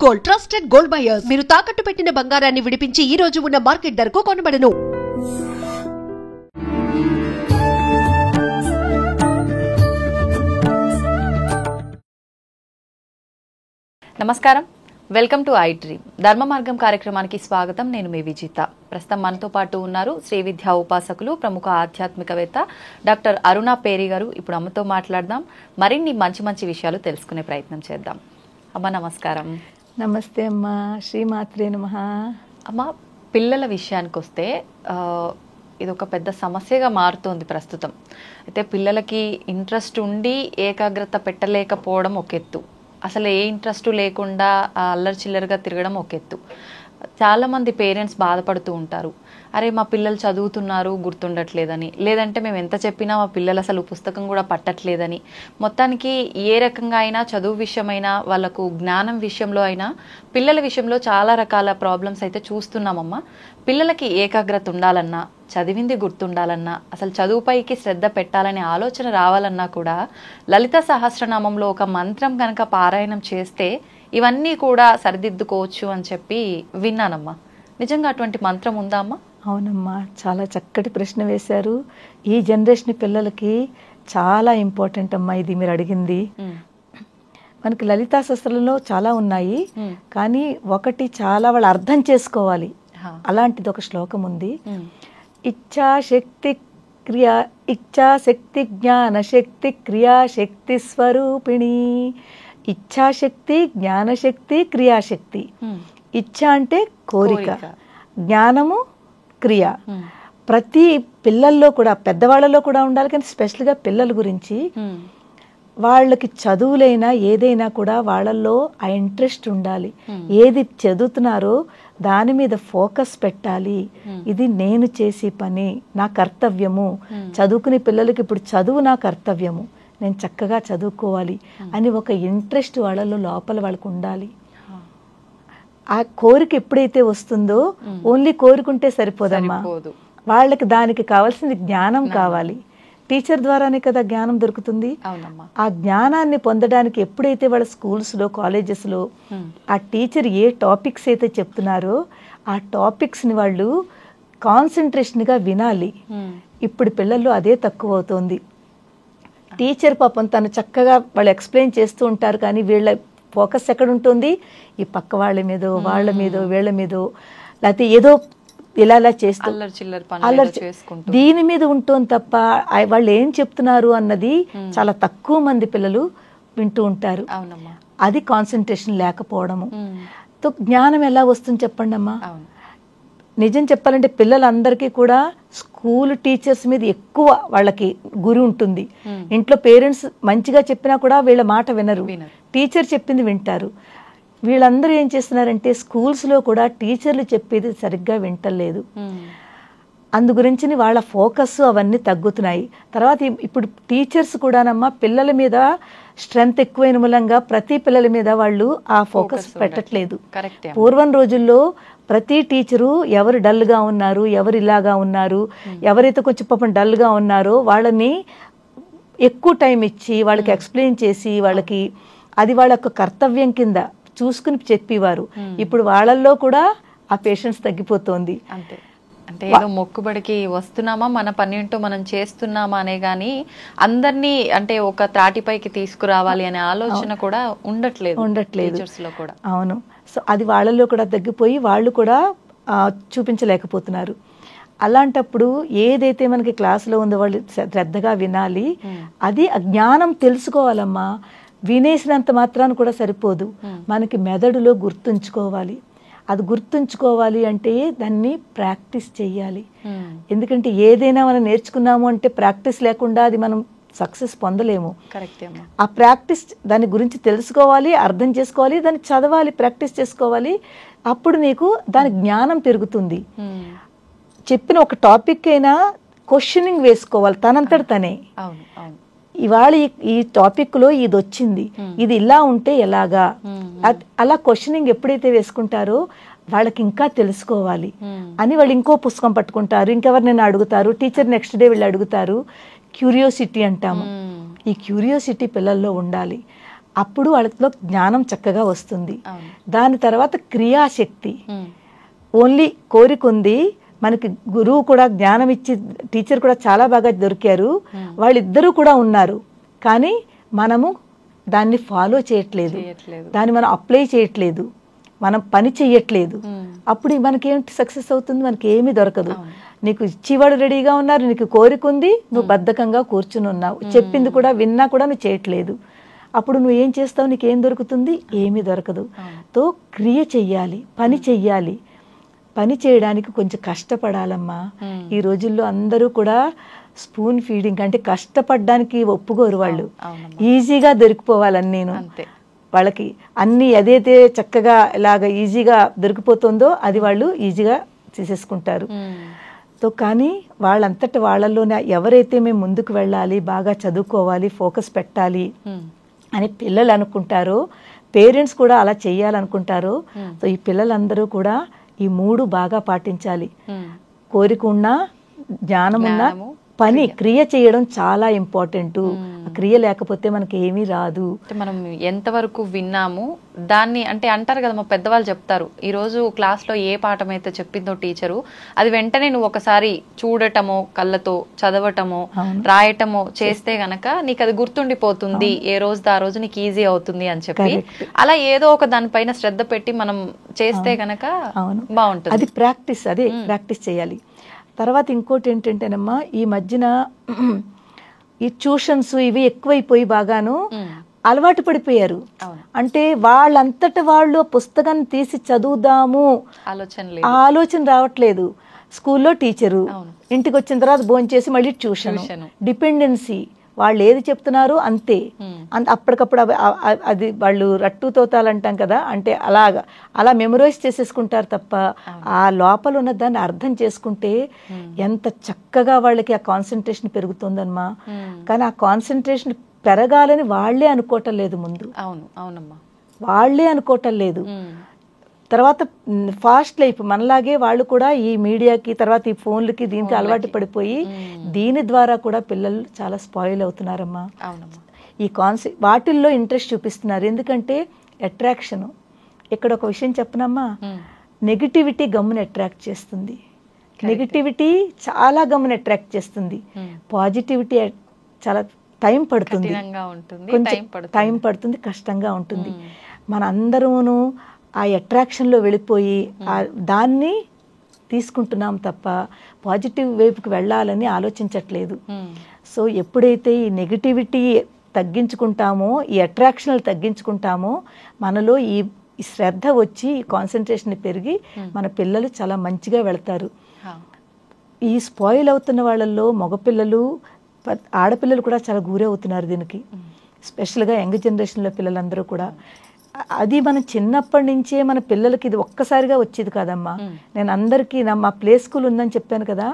Gold, trusted gold buyers. మీరు తాకట్టు పెట్టిన బంగారాన్ని విడిపించి ఈ రోజు ఉన్న మార్కెట్ ధరకు కొనబడను. నమస్కారం, వెల్కమ్ టు ఐ డ్రీమ్. ధర్మ మార్గం కార్యక్రమానికి స్వాగతం. నేను మీ విజిత. ప్రస్తుతం మనతో పాటు ఉన్నారు శ్రీ విద్యా ఉపాసకులు, ప్రముఖ ఆధ్యాత్మికవేత్త డాక్టర్ అరుణ పేరి గారు. ఇప్పుడు అమ్మతో మాట్లాడదాం, మరిన్ని మంచి మంచి విషయాలు తెలుసుకునే ప్రయత్నం చేద్దాం. అమ్మ నమస్కారం. నమస్తే అమ్మ, శ్రీమాత్రే నమః. అమ్మ, పిల్లల విషయానికి వస్తే ఇది ఒక పెద్ద సమస్యగా మారుతోంది ప్రస్తుతం. అయితే పిల్లలకి ఇంట్రెస్ట్ ఉండి ఏకాగ్రత పెట్టలేకపోవడం ఒక ఎత్తు, అసలు ఏ ఇంట్రెస్ట్ లేకుండా అల్లరి చిల్లరగా తిరగడం ఒక ఎత్తు. చాలామంది పేరెంట్స్ బాధపడుతూ ఉంటారు, అరే మా పిల్లలు చదువుతున్నారు గుర్తుండట్లేదని, లేదంటే మేము ఎంత చెప్పినా మా పిల్లలు అసలు పుస్తకం కూడా పట్టట్లేదని. మొత్తానికి ఏ రకంగా అయినా చదువు విషయమైనా, వాళ్ళకు జ్ఞానం విషయంలో అయినా, పిల్లల విషయంలో చాలా రకాల ప్రాబ్లమ్స్ అయితే చూస్తున్నామమ్మా. పిల్లలకి ఏకాగ్రత ఉండాలన్నా, చదివింది గుర్తుండాలన్నా, అసలు చదువుపైకి శ్రద్ధ పెట్టాలనే ఆలోచన రావాలన్నా కూడా లలిత సహస్రనామంలో ఒక మంత్రం కనుక పారాయణం చేస్తే ఇవన్నీ కూడా సరిదిద్దుకోవచ్చు అని చెప్పి విన్నానమ్మా. నిజంగా అటువంటి మంత్రం ఉందా అమ్మా? అవునమ్మా, చాలా చక్కటి ప్రశ్న వేశారు. ఈ జనరేషన్ పిల్లలకి చాలా ఇంపార్టెంట్ అమ్మా ఇది మీరు అడిగింది. మనకి లలితా శాస్త్రంలో చాలా ఉన్నాయి, కానీ ఒకటి చాలా వాళ్ళు అర్థం చేసుకోవాలి. అలాంటిది ఒక శ్లోకం ఉంది, ఇచ్ఛాశక్తి జ్ఞానశక్తి క్రియాశక్తి స్వరూపిణి. ఇచ్ఛాశక్తి, జ్ఞానశక్తి, క్రియాశక్తి. ఇచ్ఛ అంటే కోరిక, జ్ఞానము క్రియ. ప్రతి పిల్లల్లో కూడా, పెద్దవాళ్ళలో కూడా ఉండాలి, కానీ స్పెషల్గా పిల్లల గురించి వాళ్ళకి చదువులైనా ఏదైనా కూడా వాళ్ళల్లో ఆ ఇంట్రెస్ట్ ఉండాలి. ఏది చదువుతున్నారో దాని మీద ఫోకస్ పెట్టాలి. ఇది నేను చేసే పని, నా కర్తవ్యము. చదువుకునే పిల్లలకి ఇప్పుడు చదువు నా కర్తవ్యము, నేను చక్కగా చదువుకోవాలి అని ఒక ఇంట్రెస్ట్ వాళ్ళలో లోపల వాళ్ళకు ఉండాలి. ఆ కోరిక ఎప్పుడైతే వస్తుందో ఓన్లీ కోరుకుంటే సరిపోదమ్మా, వాళ్ళకి దానికి కావాల్సింది జ్ఞానం కావాలి. టీచర్ ద్వారానే కదా జ్ఞానం దొరుకుతుంది. ఆ జ్ఞానాన్ని పొందడానికి ఎప్పుడైతే వాళ్ళ స్కూల్స్లో, కాలేజెస్లో ఆ టీచర్ ఏ టాపిక్స్ అయితే చెప్తున్నారో ఆ టాపిక్స్ని వాళ్ళు కాన్సన్ట్రేషన్గా వినాలి. ఇప్పుడు పిల్లల్లో అదే తక్కువ అవుతుంది. టీచర్ పాపం తను చక్కగా వాళ్ళు ఎక్స్ప్లెయిన్ చేస్తూ ఉంటారు, కానీ వీళ్ళ ఫోకస్ ఎక్కడ ఉంటుంది? ఈ పక్క వాళ్ళ మీదో, వాళ్ళ మీదో, వీళ్ళ మీదో, లేకపోతే ఏదో ఇలా చేస్తూ దీని మీద ఉంటుంది తప్ప వాళ్ళు ఏం చెప్తున్నారు అన్నది చాలా తక్కువ మంది పిల్లలు వింటూ ఉంటారు. అది కాన్సన్ట్రేషన్ లేకపోవడము. జ్ఞానం ఎలా వస్తుంది చెప్పండి అమ్మా. నిజం చెప్పాలంటే పిల్లలందరికీ కూడా స్కూల్ టీచర్స్ మీద ఎక్కువ వాళ్ళకి గురి ఉంటుంది. ఇంట్లో పేరెంట్స్ మంచిగా చెప్పినా కూడా వీళ్ళ మాట వినరు, టీచర్ చెప్పింది వింటారు. వీళ్ళందరూ ఏం చేస్తున్నారంటే స్కూల్స్లో కూడా టీచర్లు చెప్పేది సరిగ్గా వింటలేదు. అందు గురించి వాళ్ళ ఫోకస్ అవన్నీ తగ్గుతున్నాయి. తర్వాత ఇప్పుడు టీచర్స్ కూడానమ్మా పిల్లల మీద స్ట్రెంగ్త్ ఎక్కువైన మూలంగా ప్రతి పిల్లల మీద వాళ్ళు ఆ ఫోకస్ పెట్టట్లేదు. పూర్వం రోజుల్లో ప్రతి టీచరు ఎవరు డల్గా ఉన్నారు, ఎవరు ఇలాగా ఉన్నారు, ఎవరైతే కొంచెం పాపం డల్గా ఉన్నారో వాళ్ళని ఎక్కువ టైం ఇచ్చి వాళ్ళకి ఎక్స్ప్లెయిన్ చేసి వాళ్ళకి అది వాళ్ళ యొక్క కర్తవ్యం కింద చూసుకుని చెప్పేవారు. ఇప్పుడు వాళ్ళల్లో కూడా ఆ పేషెన్స్ తగ్గిపోతుంది. అంటే ఏదో మొక్కుబడికి వస్తున్నామా, మన పని ఏంటో మనం చేస్తున్నామా అనే గానీ అందరినీ అంటే ఒక త్రాటిపైకి తీసుకురావాలి అనే ఆలోచన కూడా ఉండట్లేదు. అవును. సో అది వాళ్ళల్లో కూడా తగ్గిపోయి వాళ్ళు కూడా చూపించలేకపోతున్నారు. అలాంటప్పుడు ఏదైతే మనకి క్లాసులో ఉందో వాళ్ళు శ్రద్ధగా వినాలి. అది జ్ఞానం తెలుసుకోవాలమ్మా. వినేసినంత మాత్రాన్ని కూడా సరిపోదు, మనకి మెదడులో గుర్తుంచుకోవాలి. అది గుర్తుంచుకోవాలి అంటే దాన్ని ప్రాక్టీస్ చెయ్యాలి. ఎందుకంటే ఏదైనా మనం నేర్చుకున్నాము అంటే ప్రాక్టీస్ లేకుండా అది మనం సక్సెస్ పొందలేము. ఆ ప్రాక్టీస్ దాని గురించి తెలుసుకోవాలి, అర్థం చేసుకోవాలి, దాన్ని చదవాలి, ప్రాక్టీస్ చేసుకోవాలి. అప్పుడు నీకు దాని జ్ఞానం పెరుగుతుంది. చెప్పిన ఒక టాపిక్ అయినా క్వశ్చనింగ్ వేసుకోవాలి తనంతట తనే. ఇవాళ ఈ టాపిక్ లో ఇది వచ్చింది, ఇది ఇలా ఉంటే ఎలాగా, అలా క్వశ్చనింగ్ ఎప్పుడైతే వేసుకుంటారో వాళ్ళకి ఇంకా తెలుసుకోవాలి అని వాళ్ళు ఇంకో పుస్తకం పట్టుకుంటారు, ఇంకెవరినైనా అడుగుతారు, టీచర్ నెక్స్ట్ డే వీళ్ళు అడుగుతారు. క్యూరియోసిటీ అంటాము. ఈ క్యూరియోసిటీ పిల్లల్లో ఉండాలి. అప్పుడు వాళ్ళలో జ్ఞానం చక్కగా వస్తుంది. అవును. దాని తర్వాత క్రియాశక్తి. ఉమ్. ఓన్లీ కోరిక ఉంది, మనకి గురువు కూడా జ్ఞానం ఇచ్చి టీచర్ కూడా చాలా బాగా దొరికారు, వాళ్ళిద్దరూ కూడా ఉన్నారు, కానీ మనము దాన్ని ఫాలో చేయట్లేదు, దాన్ని మనం అప్లై చేయట్లేదు, మనం పని చెయ్యట్లేదు. అప్పుడు మనకేంటి సక్సెస్ అవుతుంది? మనకి ఏమీ దొరకదు. నీకు ఇచ్చేవాడు రెడీగా ఉన్నారు, నీకు కోరిక ఉంది, నువ్వు బద్ధకంగా కూర్చుని ఉన్నావు, చెప్పింది కూడా విన్నా కూడా నువ్వు చేయట్లేదు. అప్పుడు నువ్వు ఏం చేస్తావు? నీకేం దొరుకుతుంది? ఏమీ దొరకదు. తో క్రియ చెయ్యాలి, పని చెయ్యాలి. పని చేయడానికి కొంచెం కష్టపడాలమ్మా. ఈ రోజుల్లో అందరూ కూడా స్పూన్ ఫీడింగ్ అంటే కష్టపడడానికి ఒప్పుకోరు వాళ్ళు. ఈజీగా దొరికిపోవాలని నేను వాళ్ళకి అన్ని ఏదైతే చక్కగా ఇలాగ ఈజీగా దొరికిపోతుందో అది వాళ్ళు ఈజీగా తీసేసుకుంటారు. సో కానీ వాళ్ళంతటి వాళ్ళలోనే ఎవరైతే మేము ముందుకు వెళ్ళాలి, బాగా చదువుకోవాలి, ఫోకస్ పెట్టాలి అని పిల్లలు అనుకుంటారో, పేరెంట్స్ కూడా అలా చెయ్యాలనుకుంటారో, సో ఈ పిల్లలందరూ కూడా ఈ 3 బాగా పాటించాలి. కోరిక ఉన్నా, జ్ఞానం ఉన్నా, పని క్రియ చేయడం చాలా ఇంపార్టెంట్. క్రియ లేకపోతే మనకి ఏమీ రాదు. మనం ఎంతవరకు విన్నాము దాన్ని అంటే అంటారు కదా, మా పెద్దవాళ్ళు చెప్తారు, ఈ రోజు క్లాస్ లో ఏ పాఠం అయితే చెప్పిందో టీచరు, అది వెంటనే నువ్వు ఒకసారి చూడటమో, కళ్ళతో చదవటమో, రాయటమో చేస్తే గనక నీకు అది గుర్తుండిపోతుంది, ఏ రోజు ఆ రోజు నీకు ఈజీ అవుతుంది అని చెప్పి, అలా ఏదో ఒక దానిపైన శ్రద్ధ పెట్టి మనం చేస్తే గనక బాగుంటుంది. అది ప్రాక్టీస్, అదే ప్రాక్టీస్ చేయాలి. తర్వాత ఇంకోటి ఏంటంటేనమ్మా, ఈ మధ్యన ఈ ట్యూషన్స్ ఇవి ఎక్కువైపోయి బాగాను అలవాటు పడిపోయారు. అంటే వాళ్ళంతట వాళ్ళు పుస్తకాన్ని తీసి చదువుదాము ఆలోచన రావట్లేదు. స్కూల్లో టీచరు, ఇంటికి వచ్చిన తర్వాత భోంచేసి మళ్ళీ ట్యూషన్, డిపెండెన్సీ, వాళ్ళు ఏది చెప్తున్నారు అంతే, అప్పటికప్పుడు అది వాళ్ళు రట్టు తోతాలంటాం కదా, అంటే అలా మెమరైజ్ చేసేసుకుంటారు తప్ప ఆ లోపల ఉన్న దాన్ని అర్థం చేసుకుంటే ఎంత చక్కగా వాళ్ళకి ఆ కాన్సన్ట్రేషన్ పెరుగుతుందమ్మా. కానీ ఆ కాన్సన్ట్రేషన్ పెరగాలని వాళ్లే అనుకోవటం లేదు ముందు. అవునమ్మా, వాళ్లే అనుకోవటం లేదు. తర్వాత ఫాస్ట్ లైఫ్ మనలాగే వాళ్ళు కూడా ఈ మీడియాకి, తర్వాత ఈ ఫోన్లకి, దీనికి అలవాటు పడిపోయి దీని ద్వారా కూడా పిల్లలు చాలా స్పాయిల్ అవుతున్నారమ్మా. ఈ వాటిల్లో ఇంట్రెస్ట్ చూపిస్తున్నారు. ఎందుకంటే అట్రాక్షన్. ఇక్కడ ఒక విషయం చెప్పనమ్మా, నెగిటివిటీ గమ్ముని అట్రాక్ట్ చేస్తుంది, నెగిటివిటీ చాలా గమ్ముని అట్రాక్ట్ చేస్తుంది, పాజిటివిటీ చాలా టైం పడుతుంది, కొంచెం టైం పడుతుంది, కష్టంగా ఉంటుంది. మన అందరూను ఆ అట్రాక్షన్లో వెళ్ళిపోయి దాన్ని తీసుకుంటున్నాం తప్ప పాజిటివ్ వైపుకి వెళ్ళాలని ఆలోచించట్లేదు. సో ఎప్పుడైతే ఈ నెగిటివిటీ తగ్గించుకుంటామో, ఈ అట్రాక్షన్లు తగ్గించుకుంటామో, మనలో ఈ శ్రద్ధ వచ్చి ఈ కాన్సన్ట్రేషన్ పెరిగి మన పిల్లలు చాలా మంచిగా వెళ్తారు. ఈ స్పాయిల్ అవుతున్న వాళ్ళల్లో మగపిల్లలు, ఆడపిల్లలు కూడా చాలా గురవుతున్నారు దీనికి. స్పెషల్గా యంగ్ జనరేషన్లో పిల్లలందరూ కూడా. అది మనం చిన్నప్పటి నుంచే మన పిల్లలకి ఇది ఒక్కసారిగా వచ్చేది కాదమ్మా. నేను అందరికీ మా ప్లే స్కూల్ ఉందని చెప్పాను కదా,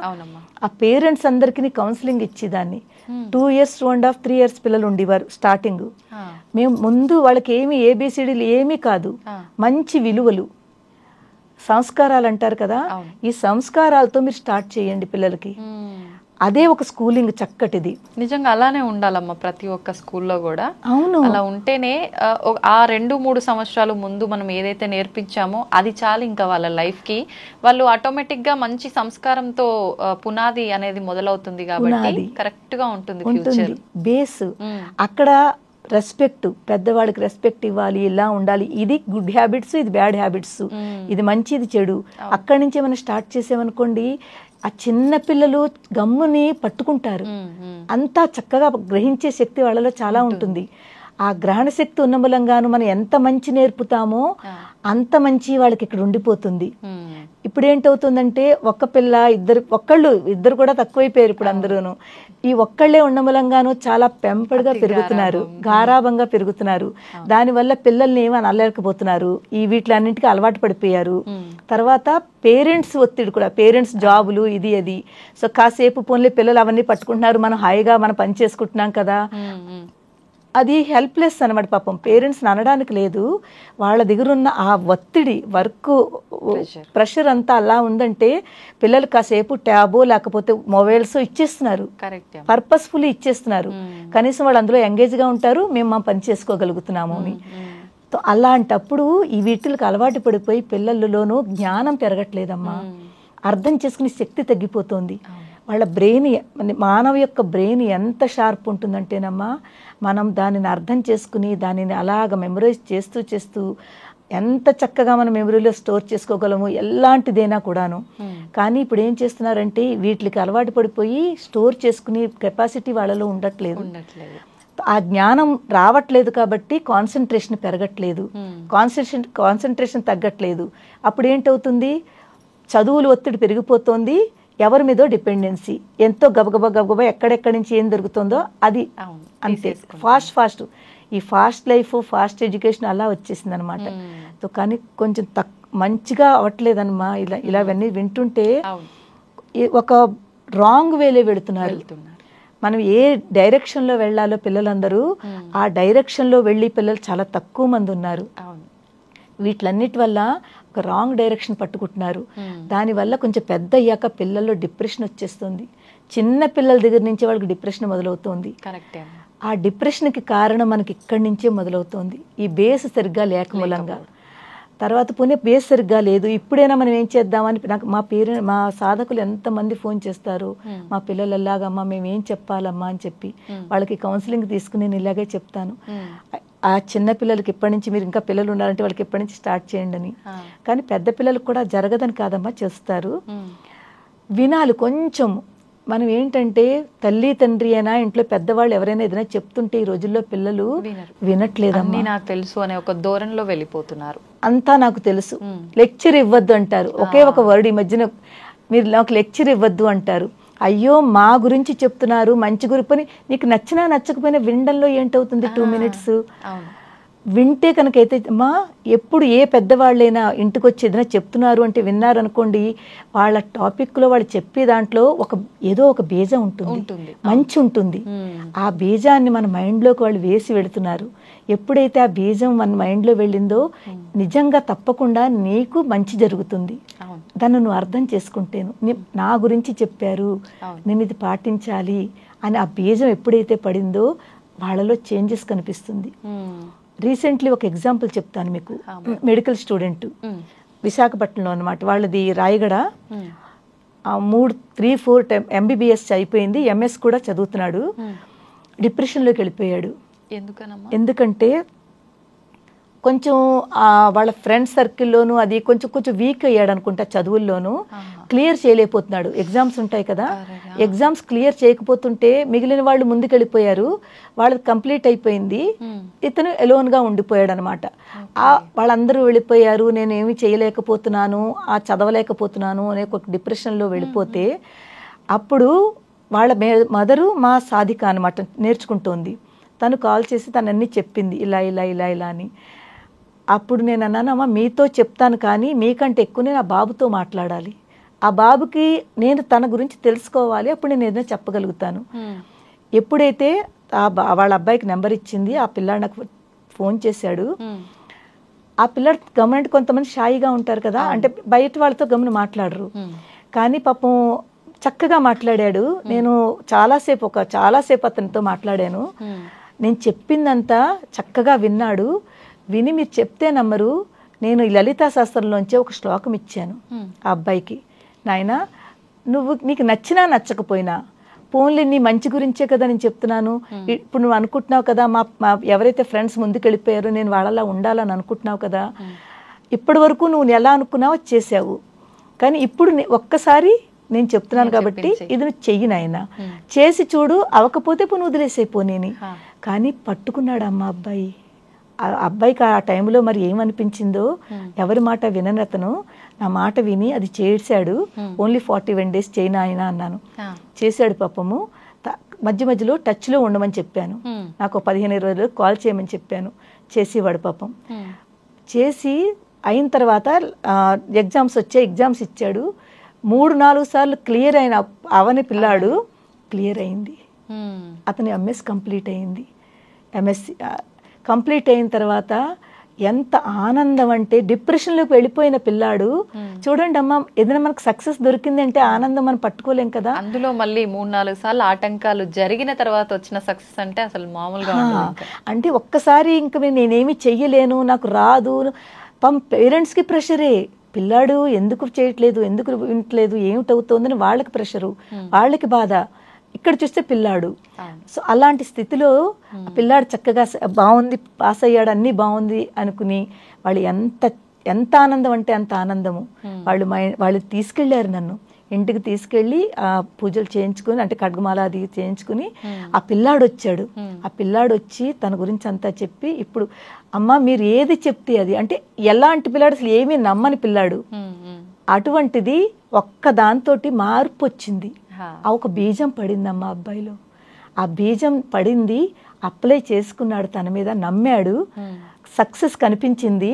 ఆ పేరెంట్స్ అందరికీ కౌన్సిలింగ్ ఇచ్చేదాన్ని. 2 years, 2.5, 3 years పిల్లలు ఉండేవారు స్టార్టింగ్. మేము ముందు వాళ్ళకి ఏమి ఏబిసిడీలు ఏమీ కాదు, మంచి విలువలు, సంస్కారాలు అంటారు కదా, ఈ సంస్కారాలతో మీరు స్టార్ట్ చేయండి పిల్లలకి. అదే ఒక స్కూలింగ్ చక్కటిది. నిజంగా అలానే ఉండాలమ్మా ప్రతి ఒక్క స్కూల్లో కూడా. అవును, అలా ఉంటేనే ఆ 2-3 సంవత్సరాలు ముందు మనం ఏదైతే నేర్పించామో అది చాలు ఇంకా వాళ్ళ లైఫ్ కి. వాళ్ళు ఆటోమేటిక్ గా మంచి సంస్కారంతో పునాది అనేది మొదలవుతుంది కాబట్టి కరెక్ట్ గా ఉంటుంది ఫ్యూచర్ బేస్. అక్కడ రెస్పెక్ట్, పెద్దవాళ్ళకి రెస్పెక్ట్ ఇవ్వాలి, ఇలా ఉండాలి. ఇది గుడ్ హ్యాబిట్స్, ఇది బ్యాడ్ హ్యాబిట్స్, ఇది మంచి, ఇది చెడు. అక్కడి నుంచే మనం స్టార్ట్ చేసామనుకోండి, ఆ చిన్న పిల్లలు గమ్ముని పట్టుకుంటారు. అంతా చక్కగా గ్రహించే శక్తి వాళ్ళలో చాలా ఉంటుంది. ఆ గ్రహణ శక్తి ఉన్న మూలంగాను మనం ఎంత మంచి నేర్పుతామో అంత మంచి వాళ్ళకి ఇక్కడ ఉండిపోతుంది. ఇప్పుడు ఏంటవుతుందంటే ఒక్క పిల్ల, ఇద్దరు కూడా తక్కువైపోయారు ఇప్పుడు అందరూను. ఈ ఒక్కళ్లే ఉన్న మూలంగాను చాలా పెంపడిగా పెరుగుతున్నారు, గారాభంగా పెరుగుతున్నారు. దానివల్ల పిల్లల్ని ఏమని అనలేకపోతున్నారు, ఈ వీటిలన్నింటికి అలవాటు పడిపోయారు. తర్వాత పేరెంట్స్ ఒత్తిడి కూడా, పేరెంట్స్ జాబులు ఇది అది. సో కాసేపు పోన్లే పిల్లలు అవన్నీ పట్టుకుంటున్నారు, మనం హాయిగా మనం పని చేసుకుంటున్నాం కదా. అది హెల్ప్లెస్ అనమాట. పాపం పేరెంట్స్ని అనడానికి లేదు, వాళ్ళ దగ్గర ఉన్న ఆ ఒత్తిడి, వర్క్ ప్రెషర్ అంతా అలా ఉందంటే పిల్లలు కాసేపు ట్యాబో లేకపోతే మొబైల్స్ ఇచ్చేస్తున్నారు, పర్పస్ఫుల్లీ ఇచ్చేస్తున్నారు. కనీసం వాళ్ళు అందులో ఎంగేజ్గా ఉంటారు, మేము మా పని చేసుకోగలుగుతున్నాము అని. అలాంటప్పుడు ఈ వీటికి అలవాటు పడిపోయి పిల్లల్లోనూ జ్ఞానం పెరగట్లేదమ్మా, అర్థం చేసుకునే శక్తి తగ్గిపోతుంది. వాళ్ళ బ్రెయిన్, మానవ యొక్క బ్రెయిన్ ఎంత షార్ప్ ఉంటుందంటేనమ్మా, మనం దానిని అర్థం చేసుకుని దానిని అలాగ మెమరైజ్ చేస్తూ చేస్తూ ఎంత చక్కగా మనం మెమరీలో స్టోర్ చేసుకోగలము, ఎలాంటిదైనా కూడాను. కానీ ఇప్పుడు ఏం చేస్తున్నారంటే వీటికి అలవాటు పడిపోయి స్టోర్ చేసుకునే కెపాసిటీ వాళ్ళలో ఉండట్లేదు. ఆ జ్ఞానం రావట్లేదు కాబట్టి కాన్సన్ట్రేషన్ పెరగట్లేదు, కాన్సన్ట్రేషన్ తగ్గట్లేదు. అప్పుడు ఏంటవుతుంది, చదువులు ఒత్తిడి పెరిగిపోతుంది, ఎవరి మీదో డిపెండెన్సీ, ఎంతో గబగబా ఎక్కడెక్కడి నుంచి ఏం దొరుకుతుందో అది అంతే. ఫాస్ట్ ఈ ఫాస్ట్ లైఫ్, ఫాస్ట్ ఎడ్యుకేషన్ అలా వచ్చేసింది అనమాట. కానీ కొంచెం మంచిగా అవ్వట్లేదన్నమా. ఇలా ఇవన్నీ వింటుంటే ఒక రాంగ్ వేలో వెళుతున్నారు. మనం ఏ డైరెక్షన్లో వెళ్ళాలో పిల్లలందరూ ఆ డైరెక్షన్లో వెళ్ళి పిల్లలు చాలా తక్కువ మంది ఉన్నారు. వీటిలన్నిటి వల్ల ఒక రాంగ్ డైరెక్షన్ పట్టుకుంటున్నారు. దానివల్ల కొంచెం పెద్ద అయ్యాక పిల్లల్లో డిప్రెషన్ వచ్చేస్తుంది. చిన్న పిల్లల దగ్గర నుంచి వాళ్ళకి డిప్రెషన్ మొదలవుతుంది. ఆ డిప్రెషన్కి కారణం మనకి ఇక్కడి నుంచే మొదలవుతుంది, ఈ బేస్ సరిగ్గా లేక మూలంగా. తర్వాత పోనీ బేస్ సరిగ్గా లేదు, ఇప్పుడైనా మనం ఏం చేద్దామని నాకు మా సాధకులు ఎంతమంది ఫోన్ చేస్తారు, మా పిల్లలు ఎలాగమ్మా మేము ఏం చెప్పాలమ్మా అని చెప్పి వాళ్ళకి కౌన్సిలింగ్ తీసుకుని నేను ఇలాగే చెప్తాను. ఆ చిన్న పిల్లలకి ఇప్పటి నుంచి, మీరు ఇంకా పిల్లలు ఉన్నారంటే వాళ్ళకి ఇప్పటి నుంచి స్టార్ట్ చేయండి అని. కానీ పెద్ద పిల్లలకు కూడా జరగదని కాదమ్మా, చేస్తారు. వినాలి కొంచెం. మనం ఏంటంటే తల్లి తండ్రి అయినా ఇంట్లో పెద్దవాళ్ళు ఎవరైనా ఏదైనా చెప్తుంటే ఈ రోజుల్లో పిల్లలు వినట్లేదమ్మా. నాకు తెలుసు అనే ఒక ధోరణిలో వెళ్ళిపోతున్నారు. అంతా నాకు తెలుసు, లెక్చర్ ఇవ్వద్దు అంటారు. ఒకే ఒక వర్డ్ ఈ మధ్యన, మీరు నాకు లెక్చర్ ఇవ్వద్దు అంటారు. అయ్యో మా గురించి చెప్తున్నారు, మంచి గురిపని, నీకు నచ్చినా నచ్చకపోయినా వినడంలో ఏంటవుతుంది, 2 minutes వింటే కనుకైతే మా ఎప్పుడు ఏ పెద్దవాళ్ళైనా ఇంటికి వచ్చి ఏదైనా చెప్తున్నారు అంటే విన్నారు అనుకోండి, వాళ్ళ టాపిక్లో వాళ్ళు చెప్పే దాంట్లో ఏదో ఒక బీజం ఉంటుంది, మంచి ఉంటుంది. ఆ బీజాన్ని మన మైండ్లోకి వాళ్ళు వేసి వెళుతున్నారు. ఎప్పుడైతే ఆ బీజం మన మైండ్లో వెళ్ళిందో నిజంగా తప్పకుండా నీకు మంచి జరుగుతుంది. దాన్ని నువ్వు అర్థం చేసుకుంటేను, నా గురించి చెప్పారు, నేను ఇది పాటించాలి అని ఆ బీజం ఎప్పుడైతే పడిందో వాళ్ళలో చేంజెస్ కనిపిస్తుంది. రీసెంట్లీ ఒక ఎగ్జాంపుల్ చెప్తాను మీకు. మెడికల్ స్టూడెంట్ విశాఖపట్నంలో అనమాట, వాళ్ళది రాయగడ. 3-4 MBBS అయిపోయింది, MS కూడా చదువుతున్నాడు. డిప్రెషన్లోకి వెళ్ళిపోయాడు. ఎందుకంటే కొంచెం వాళ్ళ ఫ్రెండ్స్ సర్కిల్లోనూ అది కొంచెం వీక్ అయ్యాడు అనుకుంటా, చదువుల్లోనూ క్లియర్ చేయలేకపోతున్నాడు. ఎగ్జామ్స్ ఉంటాయి కదా, ఎగ్జామ్స్ క్లియర్ చేయకపోతుంటే మిగిలిన వాళ్ళు ముందుకెళ్ళిపోయారు, వాళ్ళది కంప్లీట్ అయిపోయింది, ఇతను ఎలోన్గా ఉండిపోయాడు అనమాట. వాళ్ళందరూ వెళ్ళిపోయారు, నేను ఏమి చేయలేకపోతున్నాను, చదవలేకపోతున్నాను అనే ఒక డిప్రెషన్లో వెళ్ళిపోతే, అప్పుడు వాళ్ళ మదరు మా సాధిక అనమాట, నేర్చుకుంటోంది. తను కాల్ చేసి తనన్నీ చెప్పింది, ఇలా ఇలా ఇలా ఇలా అని. అప్పుడు నేను అన్నాను, అమ్మ మీతో చెప్తాను కానీ మీకంటే ఎక్కువ నేను ఆ బాబుతో మాట్లాడాలి, ఆ బాబుకి నేను తన గురించి తెలుసుకోవాలి, అప్పుడు నేను ఏదైనా చెప్పగలుగుతాను. ఎప్పుడైతే వాళ్ళ అబ్బాయికి నెంబర్ ఇచ్చింది, ఆ పిల్లాడు నాకు ఫోన్ చేశాడు. ఆ పిల్లాడు గమనంటే కొంతమంది షాయిగా ఉంటారు కదా, అంటే బయట వాళ్ళతో గమని మాట్లాడరు, కానీ పాపం చక్కగా మాట్లాడాడు. నేను చాలాసేపు అతనితో మాట్లాడాను. నేను చెప్పిందంతా చక్కగా విన్నాడు. విని మీరు చెప్తే నమ్మరు, నేను ఈ లలితా శాస్త్రంలోంచే ఒక శ్లోకం ఇచ్చాను ఆ అబ్బాయికి. నాయనా, నీకు నచ్చినా నచ్చకపోయినా పోన్లే, నీ మంచి గురించే కదా నేను చెప్తున్నాను. ఇప్పుడు నువ్వు అనుకుంటున్నావు కదా, మా ఎవరైతే ఫ్రెండ్స్ ముందుకు వెళ్ళిపోయారో నేను వాళ్ళలా ఉండాలని అనుకుంటున్నావు కదా, ఇప్పటి వరకు నువ్వు ఎలా అనుకున్నావో చేసావు, కానీ ఇప్పుడు ఒక్కసారి నేను చెప్తున్నాను కాబట్టి ఇది నువ్వు చెయ్యి నాయన, చేసి చూడు, అవ్వకపోతే పోను వదిలేసైపోనేని. కానీ పట్టుకున్నాడు అమ్మ అబ్బాయి. ఆ అబ్బాయికి ఆ టైంలో మరి ఏమనిపించిందో, ఎవరి మాట వినని అతను నా మాట విని అది చేశాడు. ఓన్లీ 41 days చేయను ఆయన అన్నాను, చేశాడు. పాపము మధ్య మధ్యలో టచ్లో ఉండమని చెప్పాను, నాకు 15-20 రోజులు కాల్ చేయమని చెప్పాను, చేసేవాడు పాపం. చేసి అయిన తర్వాత ఎగ్జామ్స్ వచ్చాయి, ఎగ్జామ్స్ ఇచ్చాడు. 3-4 సార్లు క్లియర్ అవని పిల్లాడు క్లియర్ అయింది, అతని MS కంప్లీట్ అయింది. ఎంఎస్సి కంప్లీట్ అయిన తర్వాత ఎంత ఆనందం అంటే డిప్రెషన్లోకి వెళ్ళిపోయిన పిల్లాడు చూడండి అమ్మ, ఏదైనా మనకు సక్సెస్ దొరికింది అంటే ఆనందం మనం పట్టుకోలేం కదా. అందులో మళ్ళీ 3-4 సార్లు ఆటంకాలు జరిగిన తర్వాత వచ్చిన సక్సెస్ అంటే అసలు మామూలుగా ఉండదు. అంటే ఒక్కసారి ఇంకా నేనేమి చెయ్యలేను, నాకు రాదు, పేరెంట్స్కి ప్రెషరే, పిల్లాడు ఎందుకు చేయట్లేదు, ఎందుకు వింటలేదు, ఏమిటవుతోందని వాళ్ళకి ప్రెషరు, వాళ్ళకి బాధ. ఇక్కడ చూస్తే పిల్లాడు. సో అలాంటి స్థితిలో పిల్లాడు చక్కగా బాగుంది, పాస్ అయ్యాడు, అన్నీ బాగుంది అనుకుని వాళ్ళు ఎంత ఆనందం అంటే అంత ఆనందము. వాళ్ళు తీసుకెళ్ళారు నన్ను ఇంటికి తీసుకెళ్ళి ఆ పూజలు చేయించుకుని, అంటే ఖడ్గమాల అది చేయించుకుని ఆ పిల్లాడు వచ్చాడు. ఆ పిల్లాడు వచ్చి తన గురించి అంతా చెప్పి, ఇప్పుడు అమ్మ మీరు ఏది చెప్తే అది, అంటే ఎలాంటి పిల్లాడు, అసలు ఏమీ నమ్మని పిల్లాడు, అటువంటిది ఒక్క దాంతోటి మార్పు వచ్చింది. ఆ ఒక బీజం పడిందమ్మా అబ్బాయిలో. ఆ బీజం పడింది, అప్లై చేసుకున్నాడు, తన మీద నమ్మాడు, సక్సెస్ కనిపించింది.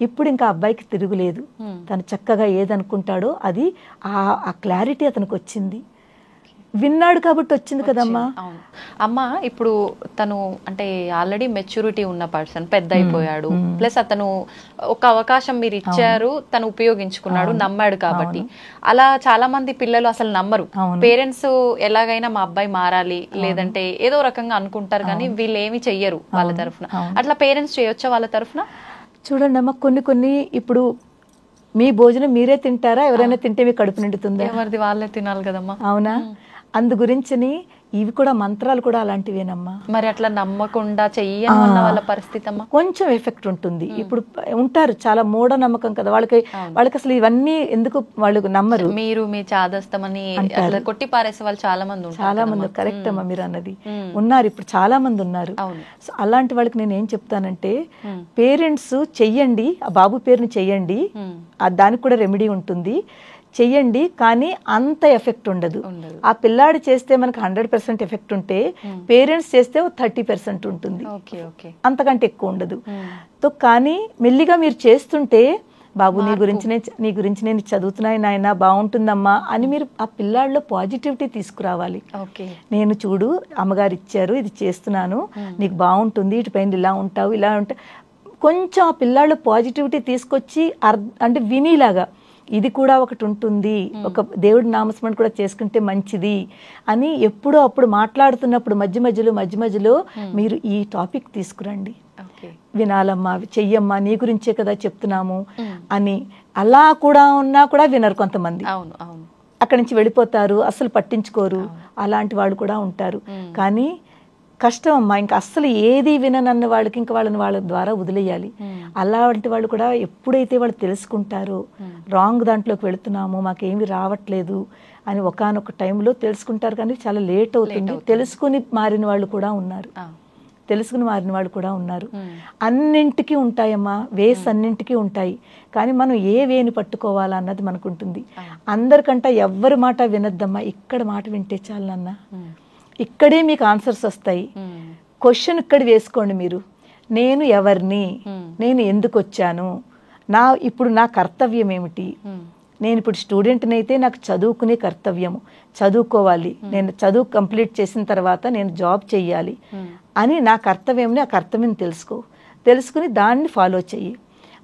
ఇప్పుడు ఇంకా అబ్బాయికి తిరుగులేదు. తను చక్కగా ఏదనుకుంటాడో అది ఆ క్లారిటీ అతనికి వచ్చింది. విన్నాడు కాబట్టి వచ్చింది కదమ్మా. అమ్మ ఇప్పుడు తను అంటే ఆల్రెడీ మెచ్యూరిటీ ఉన్న పర్సన్, పెద్ద అయిపోయాడు, ప్లస్ అతను ఒక అవకాశం మీరు ఇచ్చారు, తను ఉపయోగించుకున్నాడు, నమ్మాడు కాబట్టి. అలా చాలా మంది పిల్లలు అసలు నమ్మరు. పేరెంట్స్ ఎలాగైనా మా అబ్బాయి మారాలి లేదంటే ఏదో రకంగా అనుకుంటారు, కానీ వీళ్ళు ఏమి చెయ్యరు వాళ్ళ తరఫున. అట్లా పేరెంట్స్ చేయొచ్చా వాళ్ళ తరఫున? చూడండి అమ్మ, కొన్ని ఇప్పుడు మీ భోజనం మీరే తింటారా, ఎవరైనా తింటే మీ కడుపు నిండుతుందా? ఎవరిది వాళ్ళే తినాలి కదమ్మా. అవునా? అందు గురించిని ఇవి కూడా మంత్రాలు కూడా అలాంటివేనమ్మా. మరి అట్లా నమ్మకుండా చెయ్యన్న వాళ్ళ పరిస్థితి అమ్మా కొంచెం ఎఫెక్ట్ ఉంటుంది. ఇప్పుడు ఉంటారు చాలా మూఢనమ్మకం కదా, వాళ్ళకి అసలు ఇవన్నీ ఎందుకు వాళ్ళు నమ్మరు. మీరు మీ చాదస్తమని కొట్టి పారేసే వాళ్ళు చాలా మంది కరెక్ట్ అమ్మా మీరు అన్నది, ఉన్నారు ఇప్పుడు చాలా మంది ఉన్నారు. సో అలాంటి వాళ్ళకి నేను ఏం చెప్తానంటే, పేరెంట్స్ చెయ్యండి, ఆ బాబు పేరుని చెయ్యండి, దానికి కూడా రెమెడీ ఉంటుంది, చెయ్యండి, కానీ అంత ఎఫెక్ట్ ఉండదు. ఆ పిల్లాడు చేస్తే మనకు 100% ఎఫెక్ట్ ఉంటే, పేరెంట్స్ చేస్తే 30% ఉంటుంది, అంతకంటే ఎక్కువ ఉండదు. కానీ మెల్లిగా మీరు చేస్తుంటే, బాబు నీ గురించి నేను చదువుతున్నాను నాయన, బాగుంటుందమ్మా అని మీరు ఆ పిల్లాడిలో పాజిటివిటీ తీసుకురావాలి. నేను చూడు అమ్మగారు ఇచ్చారు, ఇది చేస్తున్నాను, నీకు బాగుంటుంది, ఇటుపైన ఇలా ఉంటావు, ఇలా ఉంటావు, కొంచెం ఆ పిల్లాడిలో పాజిటివిటీ తీసుకొచ్చి అంటే వినిలాగా, ఇది కూడా ఒకటి ఉంటుంది, ఒక దేవుడి నామస్మరణ కూడా చేసుకుంటే మంచిది అని ఎప్పుడో అప్పుడు మాట్లాడుతున్నప్పుడు మధ్య మధ్యలో మీరు ఈ టాపిక్ తీసుకురండి. వినాలమ్మా, చెయ్యమ్మా, నీ గురించే కదా చెప్తున్నాము అని. అలా కూడా ఉన్నా కూడా వినరు కొంతమంది, అక్కడి నుంచి వెళ్ళిపోతారు, అస్సలు పట్టించుకోరు. అలాంటి వాళ్ళు కూడా ఉంటారు. కానీ కష్టం అమ్మా, ఇంకా అస్సలు ఏది విననన్న వాళ్ళకి ఇంకా వాళ్ళ ద్వారా వదిలేయాలి. అలాంటి వాళ్ళు కూడా ఎప్పుడైతే వాళ్ళు తెలుసుకుంటారో రాంగ్ దాంట్లోకి వెళుతున్నాము, మాకేమి రావట్లేదు అని ఒకానొక టైంలో తెలుసుకుంటారు, కానీ చాలా లేట్ అవుతుంది. తెలుసుకుని మారిన వాళ్ళు కూడా ఉన్నారు. అన్నింటికీ ఉంటాయమ్మా వేస్, అన్నింటికీ ఉంటాయి. కానీ మనం ఏ వేని పట్టుకోవాలా అన్నది మనకు ఉంటుంది. అందరికంటే ఎవ్వరి మాట వినద్దమ్మా, ఇక్కడ మాట వింటే చాలు నాన్న, ఇక్కడే మీకు ఆన్సర్స్ వస్తాయి. క్వశ్చన్ ఇక్కడ వేసుకోండి మీరు, నేను ఎవరిని, నేను ఎందుకు వచ్చాను, ఇప్పుడు నా కర్తవ్యం ఏమిటి, నేను ఇప్పుడు స్టూడెంట్ని అయితే నాకు చదువుకునే కర్తవ్యము, చదువుకోవాలి, నేను చదువు కంప్లీట్ చేసిన తర్వాత నేను జాబ్ చెయ్యాలి అని నా కర్తవ్యంని, ఆ కర్తవ్యం తెలుసుకుని దాన్ని ఫాలో చెయ్యి.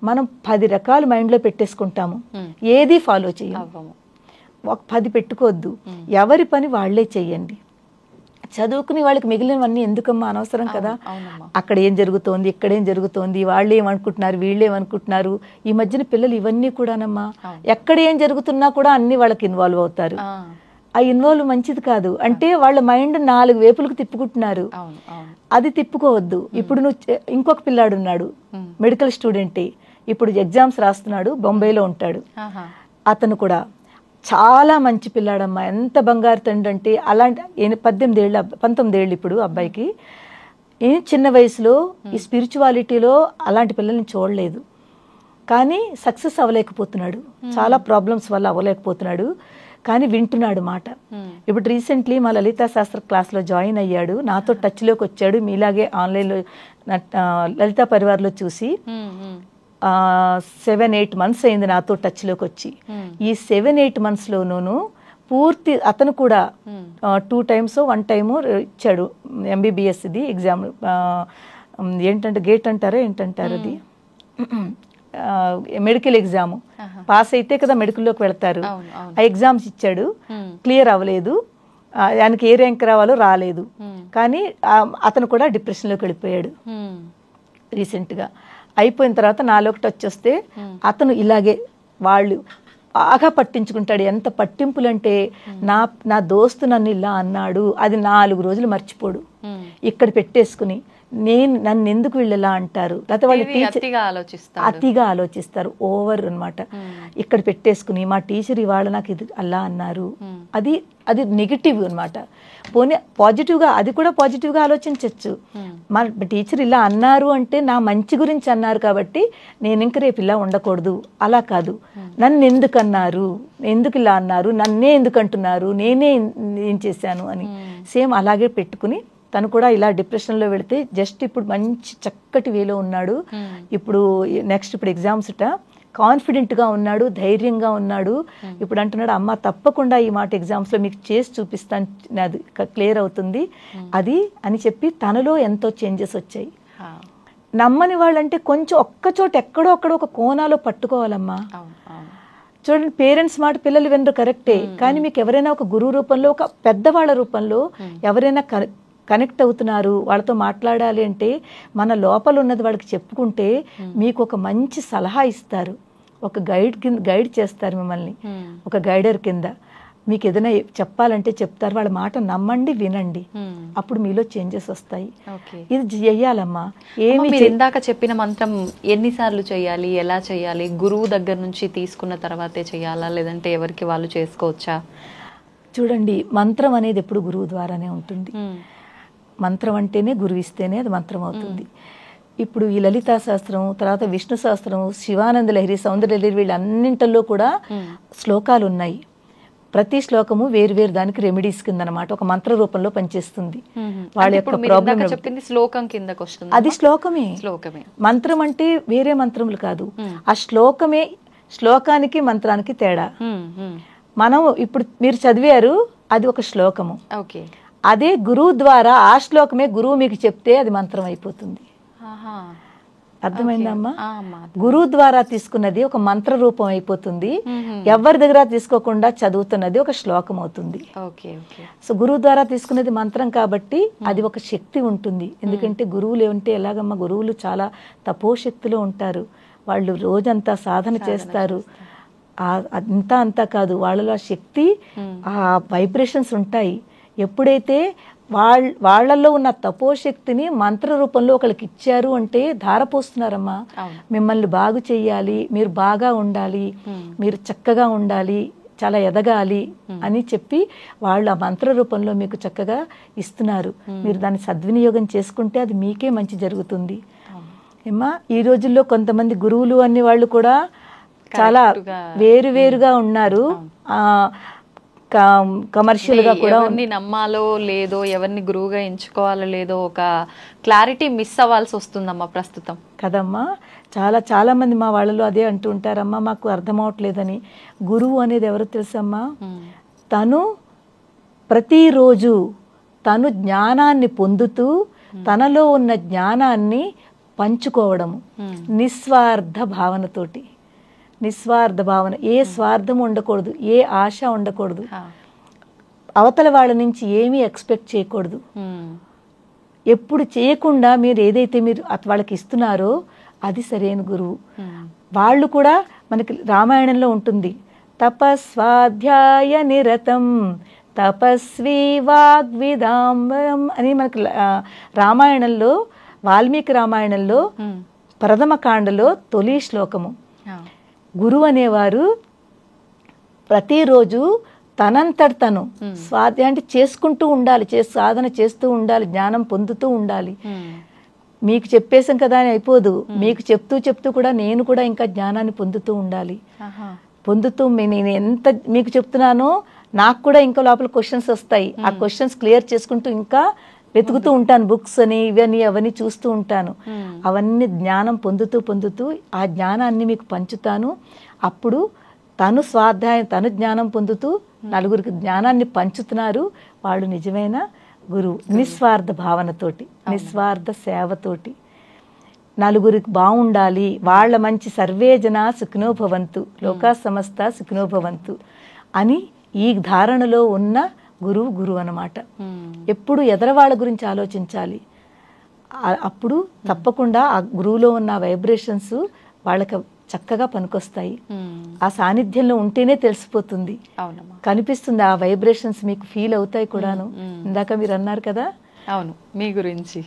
మనం 10 రకాలు మైండ్లో పెట్టేసుకుంటాము, ఏది ఫాలో చెయ్యము. 10 పెట్టుకోవద్దు, ఎవరి పని వాళ్లే చెయ్యండి. చదువుకుని వాళ్ళకి మిగిలినవన్నీ ఎందుకమ్మా, అనవసరం కదా. అక్కడ ఏం జరుగుతోంది, ఇక్కడేం జరుగుతోంది, వాళ్ళు ఏమనుకుంటున్నారు, వీళ్ళేమనుకుంటున్నారు. ఈ మధ్యన పిల్లలు ఇవన్నీ కూడానమ్మా, ఎక్కడ ఏం జరుగుతున్నా కూడా అన్ని వాళ్ళకి ఇన్వాల్వ్ అవుతారు. ఆ ఇన్వాల్వ్ మంచిది కాదు. అంటే వాళ్ళ మైండ్ 4 వైపులకు తిప్పుకుంటున్నారు, అది తిప్పుకోవద్దు. ఇప్పుడు నువ్వు ఇంకొక పిల్లాడు ఉన్నాడు, మెడికల్ స్టూడెంటే, ఇప్పుడు ఎగ్జామ్స్ రాస్తున్నాడు, బొంబాయిలో ఉంటాడు. అతను కూడా చాలా మంచి పిల్లాడమ్మా, ఎంత బంగారు తండ్రి అంటే. అలాంటి 19 ఏళ్ళు ఇప్పుడు అబ్బాయికి. చిన్న వయసులో ఈ స్పిరిచువాలిటీలో అలాంటి పిల్లల్ని చూడలేదు, కానీ సక్సెస్ అవ్వలేకపోతున్నాడు, చాలా ప్రాబ్లమ్స్ వల్ల అవ్వలేకపోతున్నాడు, కానీ వింటున్నాడు మాట. ఇప్పుడు రీసెంట్లీ మా లలితా శాస్త్ర క్లాస్లో జాయిన్ అయ్యాడు, నాతో టచ్లోకి వచ్చాడు. మీలాగే ఆన్లైన్లో లలితా పరివార్లో చూసి 7-8 months అయింది నాతో టచ్లోకి వచ్చి. ఈ 7-8 monthsలోనూ పూర్తి అతను కూడా 2 times 1 time ఇచ్చాడు MBBS ఇది ఎగ్జామ్. ఏంటంటే గేట్ అంటారా ఏంటంటారు అది, మెడికల్ ఎగ్జామ్ పాస్ అయితే కదా మెడికల్లోకి వెళ్తారు. ఆ ఎగ్జామ్స్ ఇచ్చాడు, క్లియర్ అవ్వలేదు, ఆయనకి ఏ ర్యాంక్ రావాలో రాలేదు. కానీ అతను కూడా డిప్రెషన్లోకి వెళ్ళిపోయాడు రీసెంట్గా. అయిపోయిన తర్వాత నాలోకి టచ్ వస్తే అతను ఇలాగే వాళ్ళు బాగా పట్టించుకుంటాడు. ఎంత పట్టింపులు అంటే నా దోస్తు నన్ను ఇలా అన్నాడు, అది 4 రోజులు మర్చిపోడు. ఇక్కడ పెట్టేసుకుని నన్ను ఎందుకు వీళ్ళు ఇలా అంటారు, లేకపోతే వాళ్ళు అతిగా ఆలోచిస్తారు, ఓవర్ అన్నమాట. ఇక్కడ పెట్టేసుకుని మా టీచర్ ఇవాళ నాకు ఇది అలా అన్నారు, అది నెగిటివ్ అనమాట. పోనీ పాజిటివ్గా, అది కూడా పాజిటివ్గా ఆలోచించవచ్చు. మా టీచర్ ఇలా అన్నారు అంటే నా మంచి గురించి అన్నారు కాబట్టి నేను ఇంక రేపు ఇలా ఉండకూడదు, అలా కాదు. నన్ను ఎందుకు అన్నారు, ఎందుకు ఇలా అన్నారు, నన్నే ఎందుకు అంటున్నారు, నేనే ఏం చేశాను అని సేమ్ అలాగే పెట్టుకుని తను కూడా ఇలా డిప్రెషన్లో వెళితే జస్ట్ ఇప్పుడు మంచి చక్కటి వేలో ఉన్నాడు. ఇప్పుడు ఇప్పుడు ఎగ్జామ్స్ కాన్ఫిడెంట్గా ఉన్నాడు, ధైర్యంగా ఉన్నాడు. ఇప్పుడు అంటున్నాడు, అమ్మ తప్పకుండా ఈ మాట ఎగ్జామ్స్లో మీకు చేసి చూపిస్తాను, అది క్లియర్ అవుతుంది అది అని చెప్పి తనలో ఎంతో చేంజెస్ వచ్చాయి. నమ్మని వాళ్ళంటే కొంచెం ఒక్కచోట ఎక్కడో అక్కడ ఒక కోణాలో పట్టుకోవాలమ్మా. చూడండి, పేరెంట్స్ మాట పిల్లలు వినరు కరెక్టే, కానీ మీకు ఎవరైనా ఒక గురువు రూపంలో, ఒక పెద్దవాళ్ళ రూపంలో ఎవరైనా కనెక్ట్ అవుతున్నారు, వాళ్ళతో మాట్లాడాలి అంటే మన లోపల ఉన్నది వాళ్ళకి చెప్పుకుంటే మీకు ఒక మంచి సలహా ఇస్తారు, ఒక గైడ్ చేస్తారు మిమ్మల్ని, ఒక గైడర్ కింద. మీకు ఏదైనా చెప్పాలంటే చెప్తారు, వాళ్ళ మాట నమ్మండి, వినండి, అప్పుడు మీలో చేంజెస్ వస్తాయి. ఇది చెయ్యాలమ్మా. మీరు ఇందాక చెప్పిన మంత్రం ఎన్నిసార్లు చేయాలి, ఎలా చేయాలి? గురువు దగ్గర నుంచి తీసుకున్న తర్వాతే చేయాలా, లేదంటే ఎవరికి వాళ్ళు చేసుకోవచ్చా? చూడండి, మంత్రం అనేది ఎప్పుడు గురువు ద్వారానే ఉంటుంది. మంత్రం అంటేనే గురువు ఇస్తేనే అది మంత్రం అవుతుంది. ఇప్పుడు ఈ లలితా శాస్త్రం, తర్వాత విష్ణు శాస్త్రం, శివానంద లహరి, సౌందర్య లహరి, వీళ్ళన్నింటిలో కూడా శ్లోకాలు ఉన్నాయి. ప్రతి శ్లోకము వేరు దానికి రెమెడీస్ కింద అనమాట, ఒక మంత్ర రూపంలో పనిచేస్తుంది. వాళ్ళ యొక్క ప్రాబ్లం శ్లోకం కిందకి వస్తుంది, అది శ్లోకమే. మంత్రం అంటే వేరే మంత్రములు కాదు, ఆ శ్లోకమే. శ్లోకానికి మంత్రానికి తేడా. మనం ఇప్పుడు మీరు చదివారు, అది ఒక శ్లోకము. అదే గురువు ద్వారా ఆ శ్లోకమే గురువు మీకు చెప్తే అది మంత్రం అయిపోతుంది. అర్థమైందమ్మా? గురువు ద్వారా తీసుకున్నది ఒక మంత్ర రూపం అయిపోతుంది. ఎవరి దగ్గర తీసుకోకుండా చదువుతున్నది ఒక శ్లోకం అవుతుంది. సో గురువు ద్వారా తీసుకున్నది మంత్రం కాబట్టి అది ఒక శక్తి ఉంటుంది. ఎందుకంటే గురువులు ఏమంటే ఎలాగమ్మా, గురువులు చాలా తపోశక్తిలో ఉంటారు. వాళ్ళు రోజంతా సాధన చేస్తారు. అంతా కాదు, వాళ్ళలో శక్తి, ఆ వైబ్రేషన్స్ ఉంటాయి. ఎప్పుడైతే వాళ్ళల్లో ఉన్న తపోశక్తిని మంత్ర రూపంలో ఒకరికి ఇచ్చారు అంటే ధారపోస్తున్నారమ్మా. మిమ్మల్ని బాగు చెయ్యాలి, మీరు బాగా ఉండాలి, మీరు చక్కగా ఉండాలి, చాలా ఎదగాలి అని చెప్పి వాళ్ళు ఆ మంత్ర రూపంలో మీకు చక్కగా ఇస్తున్నారు. మీరు దాన్ని సద్వినియోగం చేసుకుంటే అది మీకే మంచి జరుగుతుంది. ఏమ్మా, ఈ రోజుల్లో కొంతమంది గురువులు అనే వాళ్ళు కూడా చాలా వేరుగా ఉన్నారు. కమర్షియల్ గా కూడా ఎవరిని నమ్మాలో లేదో, ఎవరిని గురువుగా ఎంచుకోవాలో లేదో ఒక క్లారిటీ మిస్ అవ్వాల్సి వస్తుందమ్మా ప్రస్తుతం కదమ్మా. చాలా మంది మా వాళ్ళలో అదే అంటూ ఉంటారమ్మా, మాకు అర్థం అవట్లేదని. గురువు అనేది ఎవరో తెలుసమ్మా, తను ప్రతిరోజు తను జ్ఞానాన్ని పొందుతూ తనలో ఉన్న జ్ఞానాన్ని పంచుకోవడము, నిస్వార్థ భావనతోటి. నిస్వార్థ భావన, ఏ స్వార్థం ఉండకూడదు, ఏ ఆశ ఉండకూడదు, అవతల వాళ్ళ నుంచి ఏమీ ఎక్స్పెక్ట్ చేయకూడదు. ఎప్పుడు చేయకుండా మీరు ఏదైతే మీరు వాళ్ళకి ఇస్తున్నారో అది సరైన గురువు. వాళ్ళు కూడా మనకి రామాయణంలో ఉంటుంది, తపస్వాధ్యాయ నిరతం తపస్వీ వాగ్విదాంబరం అని మనకి రామాయణంలో, వాల్మీకి రామాయణంలో ప్రథమ కాండలో తొలి శ్లోకము. గురువు అనేవారు ప్రతిరోజు తనంతట తను స్వాధ్యాయం అంటే చేసుకుంటూ ఉండాలి, సాధన చేస్తూ ఉండాలి, జ్ఞానం పొందుతూ ఉండాలి. మీకు చెప్పేసాం కదా అని అయిపోదు, మీకు చెప్తూ కూడా నేను కూడా ఇంకా జ్ఞానాన్ని పొందుతూ ఉండాలి. పొందుతూ నేను ఎంత మీకు చెప్తున్నానో నాకు కూడా ఇంకా లోపల క్వశ్చన్స్ వస్తాయి. ఆ క్వశ్చన్స్ క్లియర్ చేసుకుంటూ ఇంకా వెతుకుతూ ఉంటాను, బుక్స్ అని ఇవన్నీ అవన్నీ చూస్తూ ఉంటాను. అవన్నీ జ్ఞానం పొందుతూ ఆ జ్ఞానాన్ని మీకు పంచుతాను. అప్పుడు తను స్వాధ్యాయం, తను జ్ఞానం పొందుతూ నలుగురికి జ్ఞానాన్ని పంచుతున్నారు. వాళ్ళు నిజమైన గురువు. నిస్వార్థ భావనతోటి, నిస్వార్థ సేవతోటి, నలుగురికి బాగుండాలి, వాళ్ళ మంచి, సర్వే జన సుఖినో భవంతు, లోకా సమస్త సుఖినో భవంతు అని ఈ ధారణలో ఉన్న గురువు అన్నమాట. ఎప్పుడు ఎదరవాళ్ళ గురించి ఆలోచించాలి. అప్పుడు తప్పకుండా ఆ గురువులో ఉన్న వైబ్రేషన్స్ వాళ్ళకి చక్కగా పనికొస్తాయి. ఆ సాన్నిధ్యంలో ఉంటేనే తెలిసిపోతుంది, కనిపిస్తుంది. ఆ వైబ్రేషన్స్ మీకు ఫీల్ అవుతాయి కూడాను. ఇందాక మీరు అన్నారు కదా, అవును, మీ గురించి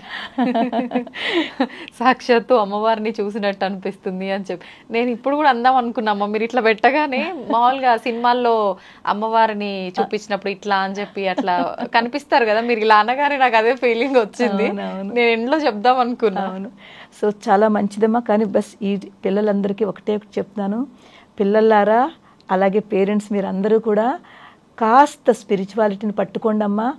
సాక్షాత్తు అమ్మవారిని చూసినట్టు అనిపిస్తుంది అని చెప్పి నేను ఇప్పుడు కూడా అందాం అనుకున్నామ్మా. మీరు ఇట్లా పెట్టగానే మామూలుగా సినిమాల్లో అమ్మవారిని చూపించినప్పుడు ఇట్లా అని చెప్పి అట్లా కనిపిస్తారు కదా, మీరు ఇలా అనగానే నాకు అదే ఫీలింగ్ వచ్చింది. నేను ఎండ్లో చెప్దాం అనుకున్నాను. సో చాలా మంచిదమ్మా. కానీ బస్ ఈ పిల్లలందరికీ ఒకటే చెప్తున్నాను, పిల్లలారా, అలాగే పేరెంట్స్ మీరు అందరూ కూడా కాస్త స్పిరిచువాలిటీని పట్టుకోండి అమ్మా.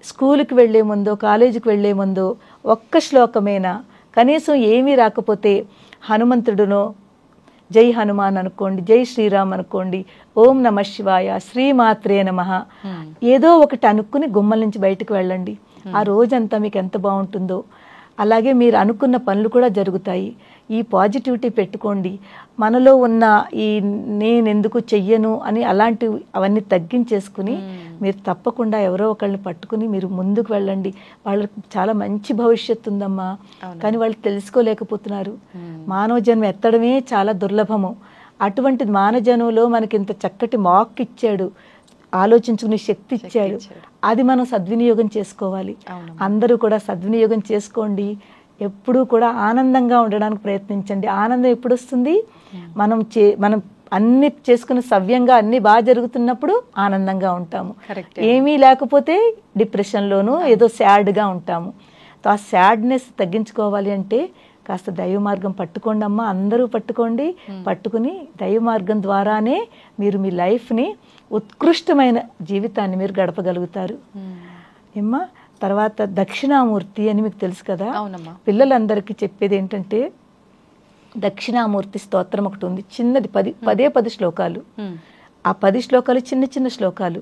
స్కూల్కి వెళ్లే ముందో, కాలేజీకి వెళ్లే ముందో ఒక్క శ్లోకమైనా, కనీసం ఏమీ రాకపోతే హనుమంతుడునో జై హనుమాన్ అనుకోండి, జై శ్రీరామ్ అనుకోండి, ఓం నమ శివాయ, శ్రీమాత్రే నమః, ఏదో ఒకటి అనుకుని గుమ్మల నుంచి బయటకు వెళ్ళండి. ఆ రోజంతా మీకు ఎంత బాగుంటుందో. అలాగే మీరు అనుకున్న పనులు కూడా జరుగుతాయి. ఈ పాజిటివిటీ పెట్టుకోండి. మనలో ఉన్న ఈ నేనెందుకు చెయ్యను అని అలాంటివి అవన్నీ తగ్గించేసుకుని మీరు తప్పకుండా ఎవరో ఒకళ్ళని పట్టుకుని మీరు ముందుకు వెళ్ళండి. వాళ్ళకి చాలా మంచి భవిష్యత్తు ఉందమ్మా, కానీ వాళ్ళు తెలుసుకోలేకపోతున్నారు. మానవ జన్మ ఎత్తడమే చాలా దుర్లభము. అటువంటి మానవ జన్మలో మనకి ఇంత చక్కటి మాక్ ఇచ్చాడు, ఆలోచించుకునే శక్తి ఇచ్చాడు. అది మనం సద్వినియోగం చేసుకోవాలి. అందరూ కూడా సద్వినియోగం చేసుకోండి. ఎప్పుడూ కూడా ఆనందంగా ఉండడానికి ప్రయత్నించండి. ఆనందం ఎప్పుడు వస్తుంది? మనం అన్ని చేసుకుని సవ్యంగా అన్ని బాగా జరుగుతున్నప్పుడు ఆనందంగా ఉంటాము. ఏమీ లేకపోతే డిప్రెషన్లోనూ ఏదో సాడ్గా ఉంటాము. ఆ సాడ్నెస్ తగ్గించుకోవాలి అంటే కాస్త దైవ మార్గం పట్టుకోండి అమ్మా. అందరూ పట్టుకోండి. పట్టుకుని దైవ మార్గం ద్వారానే మీరు మీ లైఫ్ని, ఉత్కృష్టమైన జీవితాన్ని మీరు గడపగలుగుతారు. ఏమ్మా, తర్వాత దక్షిణామూర్తి అని మీకు తెలుసు కదా. పిల్లలందరికీ చెప్పేది ఏంటంటే, దక్షిణామూర్తి స్తోత్రం ఒకటి ఉంది, చిన్నది, 10 శ్లోకాలు. ఆ 10 శ్లోకాలు చిన్న చిన్న శ్లోకాలు.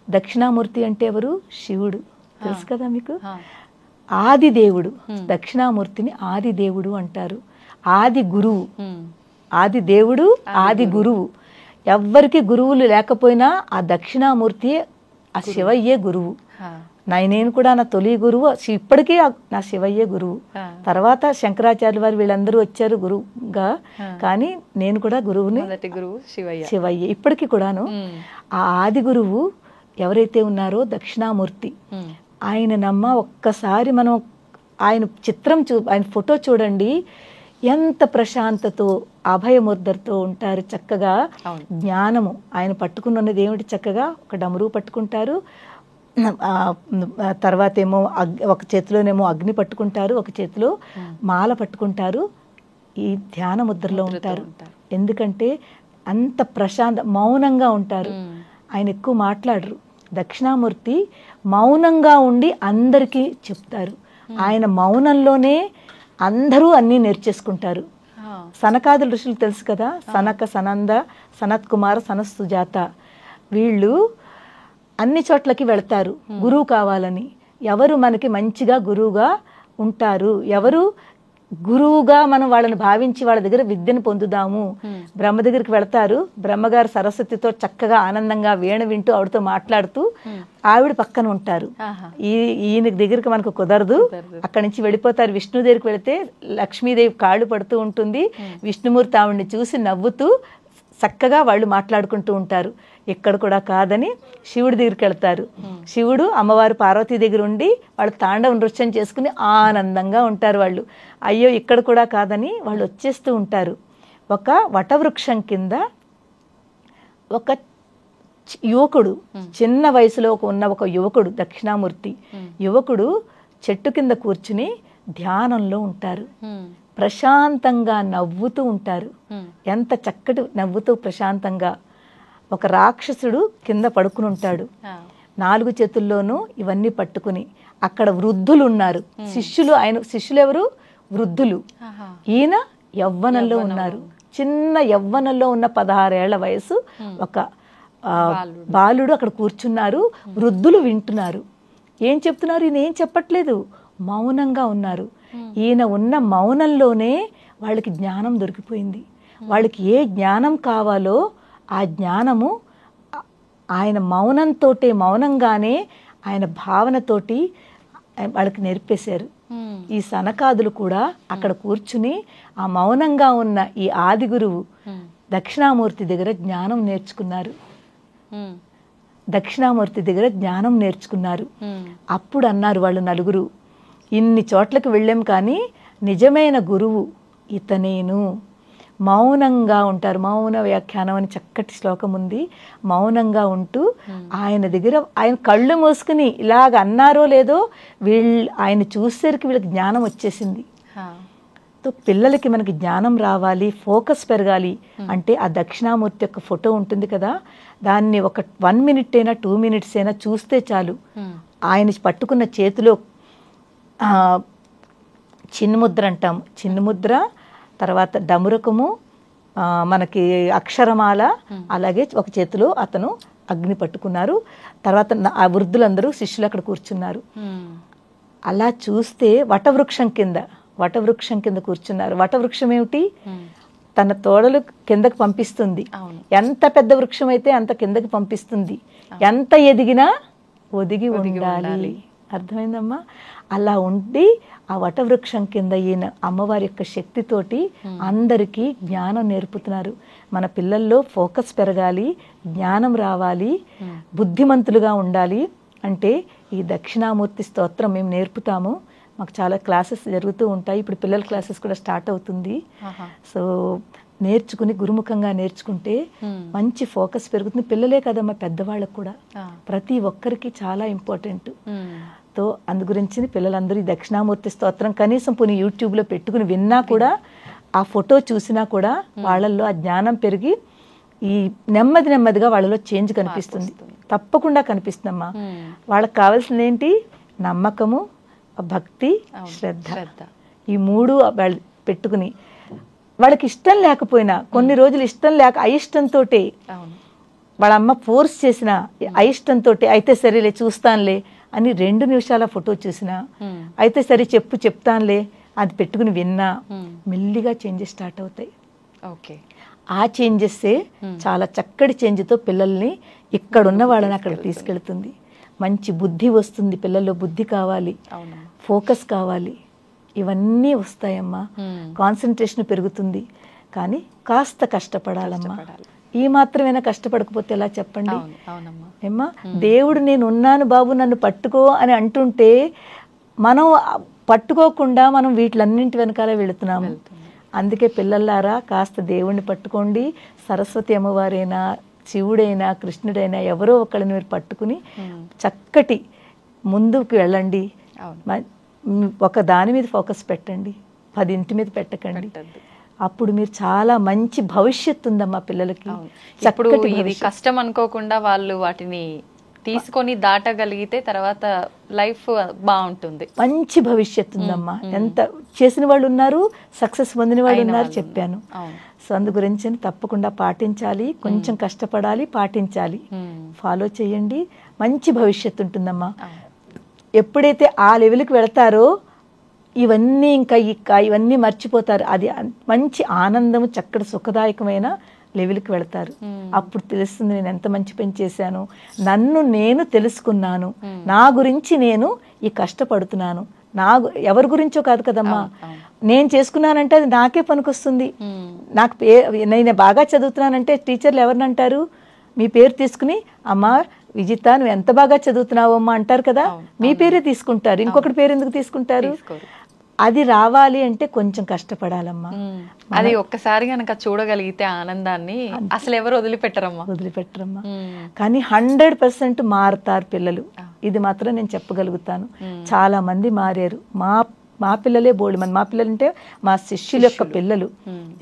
దక్షిణామూర్తి అంటే ఎవరు? శివుడు. తెలుసు కదా మీకు. ఆది దేవుడు. దక్షిణామూర్తిని ఆది దేవుడు అంటారు. ఆది గురువు. ఆది దేవుడు, ఆది గురువు. ఎవ్వరికి గురువులు లేకపోయినా ఆ దక్షిణామూర్తి, ఆ శివయ్యే గురువు. నేను కూడా నా తొలి గురువు, ఇప్పటికీ నా శివయ్యే గురువు. తర్వాత శంకరాచార్య వారు వీళ్ళందరూ వచ్చారు గురువుగా, కానీ నేను కూడా గురువుని, శివయ్య ఇప్పటికీ కూడాను. ఆ ఆది గురువు ఎవరైతే ఉన్నారో దక్షిణామూర్తి, ఆయన నమ్మ ఒక్కసారి మనం ఆయన చిత్రం ఆయన ఫోటో చూడండి, ఎంత ప్రశాంతతో అభయముద్రతో ఉంటారు. చక్కగా జ్ఞానము ఆయన పట్టుకున్నది ఏమిటి? చక్కగా ఒక డమరు పట్టుకుంటారు, తర్వాత ఏమో ఒక చేతిలోనేమో అగ్ని పట్టుకుంటారు, ఒక చేతిలో మాల పట్టుకుంటారు. ఈ ధ్యాన ముద్రలో ఉంటారు. ఎందుకంటే అంత మౌనంగా ఉంటారు. ఆయన ఎక్కువ మాట్లాడరు. దక్షిణామూర్తి మౌనంగా ఉండి అందరికీ చెప్తారు. ఆయన మౌనంలోనే అందరూ అన్నీ నేర్చేసుకుంటారు. సనకాది ఋషులు తెలుసు కదా, సనక, సనంద, సనత్ కుమార, సనత్సుజాత, వీళ్ళు అన్ని చోట్లకి వెళ్తారు గురువు కావాలని. ఎవరు మనకి మంచిగా గురువుగా ఉంటారు, ఎవరు గురువుగా మనం వాళ్ళని భావించి వాళ్ళ దగ్గర విద్యను పొందుదాము. బ్రహ్మ దగ్గరికి వెళతారు. బ్రహ్మగారు సరస్వతితో చక్కగా ఆనందంగా వీణ వింటూ ఆవిడతో మాట్లాడుతూ ఆవిడ పక్కన ఉంటారు. ఈయన దగ్గరికి మనకు కుదరదు, అక్కడి నుంచి వెళ్ళిపోతారు. విష్ణు దగ్గరికి వెళితే లక్ష్మీదేవి కాళ్ళు పడుతూ ఉంటుంది. విష్ణుమూర్తి ఆవిడని చూసి నవ్వుతూ చక్కగా వాళ్ళు మాట్లాడుకుంటూ ఉంటారు. ఇక్కడ కూడా కాదని శివుడి దగ్గరికి వెళ్తారు. శివుడు, అమ్మవారు పార్వతీ దగ్గర ఉండి వాళ్ళు తాండవ నృత్యం చేసుకుని ఆనందంగా ఉంటారు వాళ్ళు. అయ్యో ఇక్కడ కూడా కాదని వాళ్ళు వచ్చేస్తూ ఉంటారు. ఒక వటవృక్షం కింద ఒక యువకుడు, చిన్న వయసులో ఉన్న ఒక యువకుడు, దక్షిణామూర్తి యువకుడు చెట్టు కింద కూర్చుని ధ్యానంలో ఉంటారు. ప్రశాంతంగా నవ్వుతూ ఉంటారు. ఎంత చక్కటి నవ్వుతూ ప్రశాంతంగా. ఒక రాక్షసుడు కింద పడుకుని ఉంటాడు, 4 చేతుల్లోనూ ఇవన్నీ పట్టుకుని. అక్కడ వృద్ధులు ఉన్నారు, శిష్యులు. శిష్యులు ఎవరు? వృద్ధులు. ఈయన యవ్వనంలో ఉన్నారు, చిన్న యవ్వనంలో ఉన్న 16 ఏళ్ల వయసు ఒక బాలుడు అక్కడ కూర్చున్నారు. వృద్ధులు వింటున్నారు. ఏం చెప్తున్నారు? ఈయన ఏం చెప్పట్లేదు, మౌనంగా ఉన్నారు. ఈయన ఉన్న మౌనంలోనే వాళ్ళకి జ్ఞానం దొరికిపోయింది. వాళ్ళకి ఏ జ్ఞానం కావాలో ఆ జ్ఞానము ఆయన మౌనంగానే ఆయన భావనతోటి వాళ్ళకి నేర్పేశారు. ఈ సనకాదులు కూడా అక్కడ కూర్చుని ఆ మౌనంగా ఉన్న ఈ ఆది గురువు దక్షిణామూర్తి దగ్గర జ్ఞానం నేర్చుకున్నారు. అప్పుడు అన్నారు వాళ్ళు నలుగురు, ఇన్ని చోట్లకు వెళ్ళాం కానీ నిజమైన గురువు ఇతనేను. మౌనంగా ఉంటారు. మౌన వ్యాఖ్యానం అని చక్కటి శ్లోకం ఉంది. మౌనంగా ఉంటూ ఆయన దగ్గర ఆయన కళ్ళు మూసుకుని ఇలాగ అన్నారో లేదో ఆయన చూసేసరికి వీళ్ళకి జ్ఞానం వచ్చేసింది. పిల్లలకి మనకి జ్ఞానం రావాలి, ఫోకస్ పెరగాలి అంటే ఆ దక్షిణామూర్తి యొక్క ఫోటో ఉంటుంది కదా, దాన్ని ఒక 1 minute అయినా 2 minutes అయినా చూస్తే చాలు. ఆయన పట్టుకున్న చేతిలో చిన్ముద్ర అంటాం, చిన్ముద్ర, తర్వాత డమురకము, మనకి అక్షరమాల, అలాగే ఒక చేతిలో అతను అగ్ని పట్టుకున్నారు. తర్వాత ఆ వృద్ధులందరూ శిష్యులు అక్కడ కూర్చున్నారు. అలా చూస్తే వటవృక్షం కింద కూర్చున్నారు. వటవృక్షం ఏమిటి? తన తోడలు కిందకి పంపిస్తుంది. ఎంత పెద్ద వృక్షం అయితే అంత కిందకి పంపిస్తుంది. ఎంత ఎదిగినా ఒదిగి ఉండాలి. అర్థమైందమ్మా? అలా ఉండి ఆ వటవృక్షం కింద ఈయన అమ్మవారి యొక్క శక్తితోటి అందరికీ జ్ఞానం నేర్పుతున్నారు. మన పిల్లల్లో ఫోకస్ పెరగాలి, జ్ఞానం రావాలి, బుద్ధిమంతులుగా ఉండాలి అంటే ఈ దక్షిణామూర్తి స్తోత్రం మేము నేర్పుతాము. మాకు చాలా క్లాసెస్ జరుగుతూ ఉంటాయి. ఇప్పుడు పిల్లల క్లాసెస్ కూడా స్టార్ట్ అవుతుంది. సో నేర్చుకుని గురుముఖంగా నేర్చుకుంటే మంచి ఫోకస్ పెరుగుతుంది. పిల్లలే కదమ్మా, పెద్దవాళ్ళకు కూడా ప్రతి ఒక్కరికి చాలా ఇంపార్టెంట్. తో అందు గురించి పిల్లలందరూ ఈ దక్షిణామూర్తి స్తోత్రం కనీసం పోనీ యూట్యూబ్లో పెట్టుకుని విన్నా కూడా, ఆ ఫోటో చూసినా కూడా వాళ్ళల్లో ఆ జ్ఞానం పెరిగి ఈ నెమ్మదిగా వాళ్ళలో చేంజ్ కనిపిస్తుంది. తప్పకుండా కనిపిస్తుందమ్మా. వాళ్ళకి కావాల్సింది ఏంటి? నమ్మకము, భక్తి, శ్రద్ధ. ఈ 3 వాళ్ళు పెట్టుకుని వాళ్ళకి ఇష్టం లేకపోయినా, కొన్ని రోజులు ఇష్టం లేక అయిష్టంతో వాళ్ళ అమ్మ ఫోర్స్ చేసిన అయిష్టంతో అయితే సరేలే చూస్తానులే అని 2 నిమిషాల ఫోటో చూసినా, అయితే సరే చెప్తానులే అది పెట్టుకుని విన్నా, మెల్లిగా చేంజెస్ స్టార్ట్ అవుతాయి. ఓకే, ఆ చేంజెస్సే చాలా చక్కటి చేంజ్తో పిల్లల్ని ఇక్కడున్న వాళ్ళని అక్కడ తీసుకెళ్తుంది. మంచి బుద్ధి వస్తుంది. పిల్లల్లో బుద్ధి కావాలి, ఫోకస్ కావాలి, ఇవన్నీ వస్తాయమ్మా. కాన్సన్ట్రేషన్ పెరుగుతుంది. కానీ కాస్త కష్టపడాలమ్మా. ఈ మాత్రమేనా కష్టపడకపోతే ఎలా చెప్పండి? ఏమ్మా, దేవుడు నేను ఉన్నాను బాబు నన్ను పట్టుకో అని అంటుంటే మనం పట్టుకోకుండా మనం వీటిలన్నింటి వెనకాల వెళుతున్నాము. అందుకే పిల్లలారా కాస్త దేవుణ్ణి పట్టుకోండి. సరస్వతి అమ్మవారైనా, శివుడైనా, కృష్ణుడైనా ఎవరో ఒకళ్ళని మీరు పట్టుకుని చక్కటి ముందుకు వెళ్ళండి. ఒక దాని మీద ఫోకస్ పెట్టండి, 10 మీద పెట్టకండి. అప్పుడు మీరు చాలా మంచి భవిష్యత్తు ఉందమ్మా పిల్లలకి. ఇప్పుడు ఇది కష్టం అనుకోకుండా వాళ్ళు వాటిని తీసుకొని దాటగలిగితే తర్వాత లైఫ్ బాగుంటుంది, మంచి భవిష్యత్తు ఉందమ్మా. ఎంత చేసిన వాళ్ళు ఉన్నారు, సక్సెస్ పొందిన వాళ్ళు ఉన్నారు చెప్పాను. సో అందు గురించి తప్పకుండా పాటించాలి, కొంచెం కష్టపడాలి, పాటించాలి, ఫాలో చేయండి. మంచి భవిష్యత్తు ఉంటుందమ్మా. ఎప్పుడైతే ఆ లెవెల్కి వెళతారో ఇవన్నీ ఇవన్నీ మర్చిపోతారు. అది మంచి ఆనందము, చక్కటి సుఖదాయకమైన లెవెల్కి వెళతారు. అప్పుడు తెలుస్తుంది నేను ఎంత మంచి పని చేశాను, నన్ను నేను తెలుసుకున్నాను, నా గురించి నేను ఈ కష్టపడుతున్నాను, ఎవరి గురించో కాదు కదమ్మా, నేను చేసుకున్నానంటే అది నాకే పనికొస్తుంది. నాకు నేను బాగా చదువుతున్నానంటే టీచర్లు ఎవరిని అంటారు? మీ పేరు తీసుకుని అమ్మా విజిత నువ్వు ఎంత బాగా చదువుతున్నావు అమ్మా అంటారు కదా, మీ పేరే తీసుకుంటారు. ఇంకొకటి పేరు ఎందుకు తీసుకుంటారు? అది రావాలి అంటే కొంచెం కష్టపడాలమ్మా. అది ఒక్కసారి కనుక చూడగలిగితే ఆనందాన్ని అసలు ఎవరు వదిలిపెట్టరమ్మా. కానీ 100% మారుతారు పిల్లలు. ఇది మాత్రం నేను చెప్పగలుగుతాను. చాలా మంది మారారు. మా మా పిల్లలే బోల్డ్ మంది, మా పిల్లలు అంటే మా శిష్యుల యొక్క పిల్లలు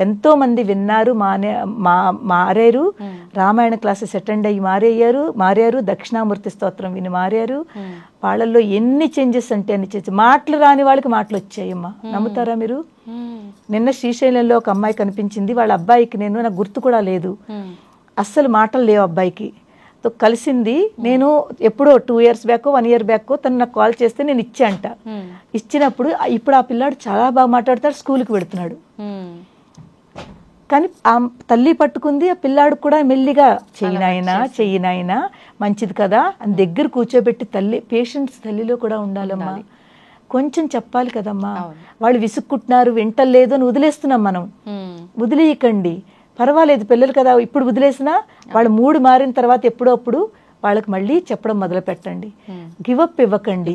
ఎంతో మంది విన్నారు, మారారు, రామాయణ క్లాసెస్ అటెండ్ అయ్యి మారారు, దక్షిణామూర్తి స్తోత్రం విని మారారు. వాళ్ళల్లో ఎన్ని చేంజెస్ అంటే అన్ని చేంజెస్. మాటలు రాని వాళ్ళకి మాటలు వచ్చాయమ్మా, నమ్ముతారా మీరు? నిన్న శ్రీశైలంలో ఒక అమ్మాయి కనిపించింది, వాళ్ళ అబ్బాయికి నాకు గుర్తు కూడా లేదు, అస్సలు మాటలు లేవు అబ్బాయికి. కలిసింది, నేను ఎప్పుడో 2 years బ్యాక్ 1 year బ్యాక్ తను నాకు కాల్ చేస్తే నేను ఇచ్చాంట. ఇచ్చినప్పుడు ఇప్పుడు ఆ పిల్లాడు చాలా బాగా మాట్లాడతాడు, స్కూల్కి పెడుతున్నాడు. కానీ ఆ తల్లి పట్టుకుంది, ఆ పిల్లాడు కూడా మెల్లిగా చెయ్యినాయినా మంచిది కదా అని దగ్గర కూర్చోబెట్టి, తల్లి పేషెంట్స్ తల్లిలో కూడా ఉండాలమ్మా, కొంచెం చెప్పాలి కదమ్మా. వాళ్ళు విసుక్కుంటున్నారు, వింటలేదు అని వదిలేస్తున్నాం మనం. వదిలేయకండి, పర్వాలేదు పిల్లలు కదా, ఇప్పుడు వదిలేసినా వాళ్ళు మూడు మారిన తర్వాత ఎప్పుడప్పుడు వాళ్ళకి మళ్ళీ చెప్పడం మొదలు పెట్టండి. గివప్ ఇవ్వకండి.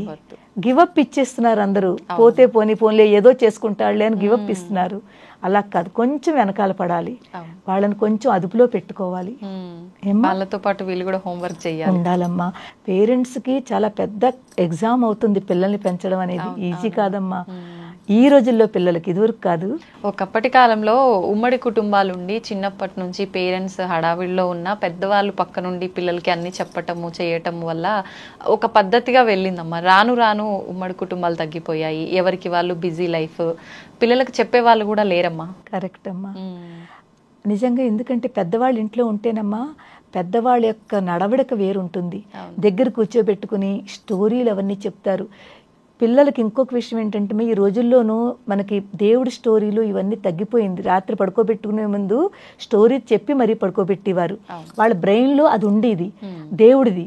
గివప్ ఇచ్చేస్తున్నారు అందరూ, పోతే పోనీలే ఏదో చేసుకుంటాడులే అని గివప్ ఇస్తున్నారు. అలా కాదు, కొంచెం వెనకాల పడాలి, వాళ్ళని కొంచెం అదుపులో పెట్టుకోవాలి. వాళ్ళతో పాటు వీళ్ళు కూడా హోంవర్క్ చేయాలి, ఉండాలమ్మా. పేరెంట్స్కి చాలా పెద్ద ఎగ్జామ్ అవుతుంది పిల్లల్ని పెంచడం అనేది, ఈజీ కాదమ్మా ఈ రోజుల్లో పిల్లలకి, ఇదివరకు కాదు. ఒకప్పటి కాలంలో ఉమ్మడి కుటుంబాలు ఉండి చిన్నప్పటి నుంచి పేరెంట్స్ హడావిడిలో ఉన్న పెద్దవాళ్ళు పక్క నుండి పిల్లలకి అన్ని చెప్పటము చేయటము వల్ల ఒక పద్ధతిగా వెళ్ళిందమ్మా. రాను రాను ఉమ్మడి కుటుంబాలు తగ్గిపోయాయి, ఎవరికి వాళ్ళు బిజీ లైఫ్, పిల్లలకు చెప్పే వాళ్ళు కూడా లేరమ్మా. కరెక్ట్ అమ్మా, నిజంగా. ఎందుకంటే పెద్దవాళ్ళు ఇంట్లో ఉంటేనమ్మా పెద్దవాళ్ళ యొక్క నడవడిక వేరుంటుంది. దగ్గర కూర్చోబెట్టుకుని స్టోరీలు అవన్నీ చెప్తారు. పిల్లలకి ఇంకొక విషయం ఏంటంటే, ఈ రోజుల్లోనూ మనకి దేవుడి స్టోరీలు ఇవన్నీ తగ్గిపోయింది. రాత్రి పడుకోబెట్టుకునే ముందు స్టోరీ చెప్పి మరీ పడుకోబెట్టేవారు. వాళ్ళ బ్రెయిన్లో అది ఉండేది, దేవుడిది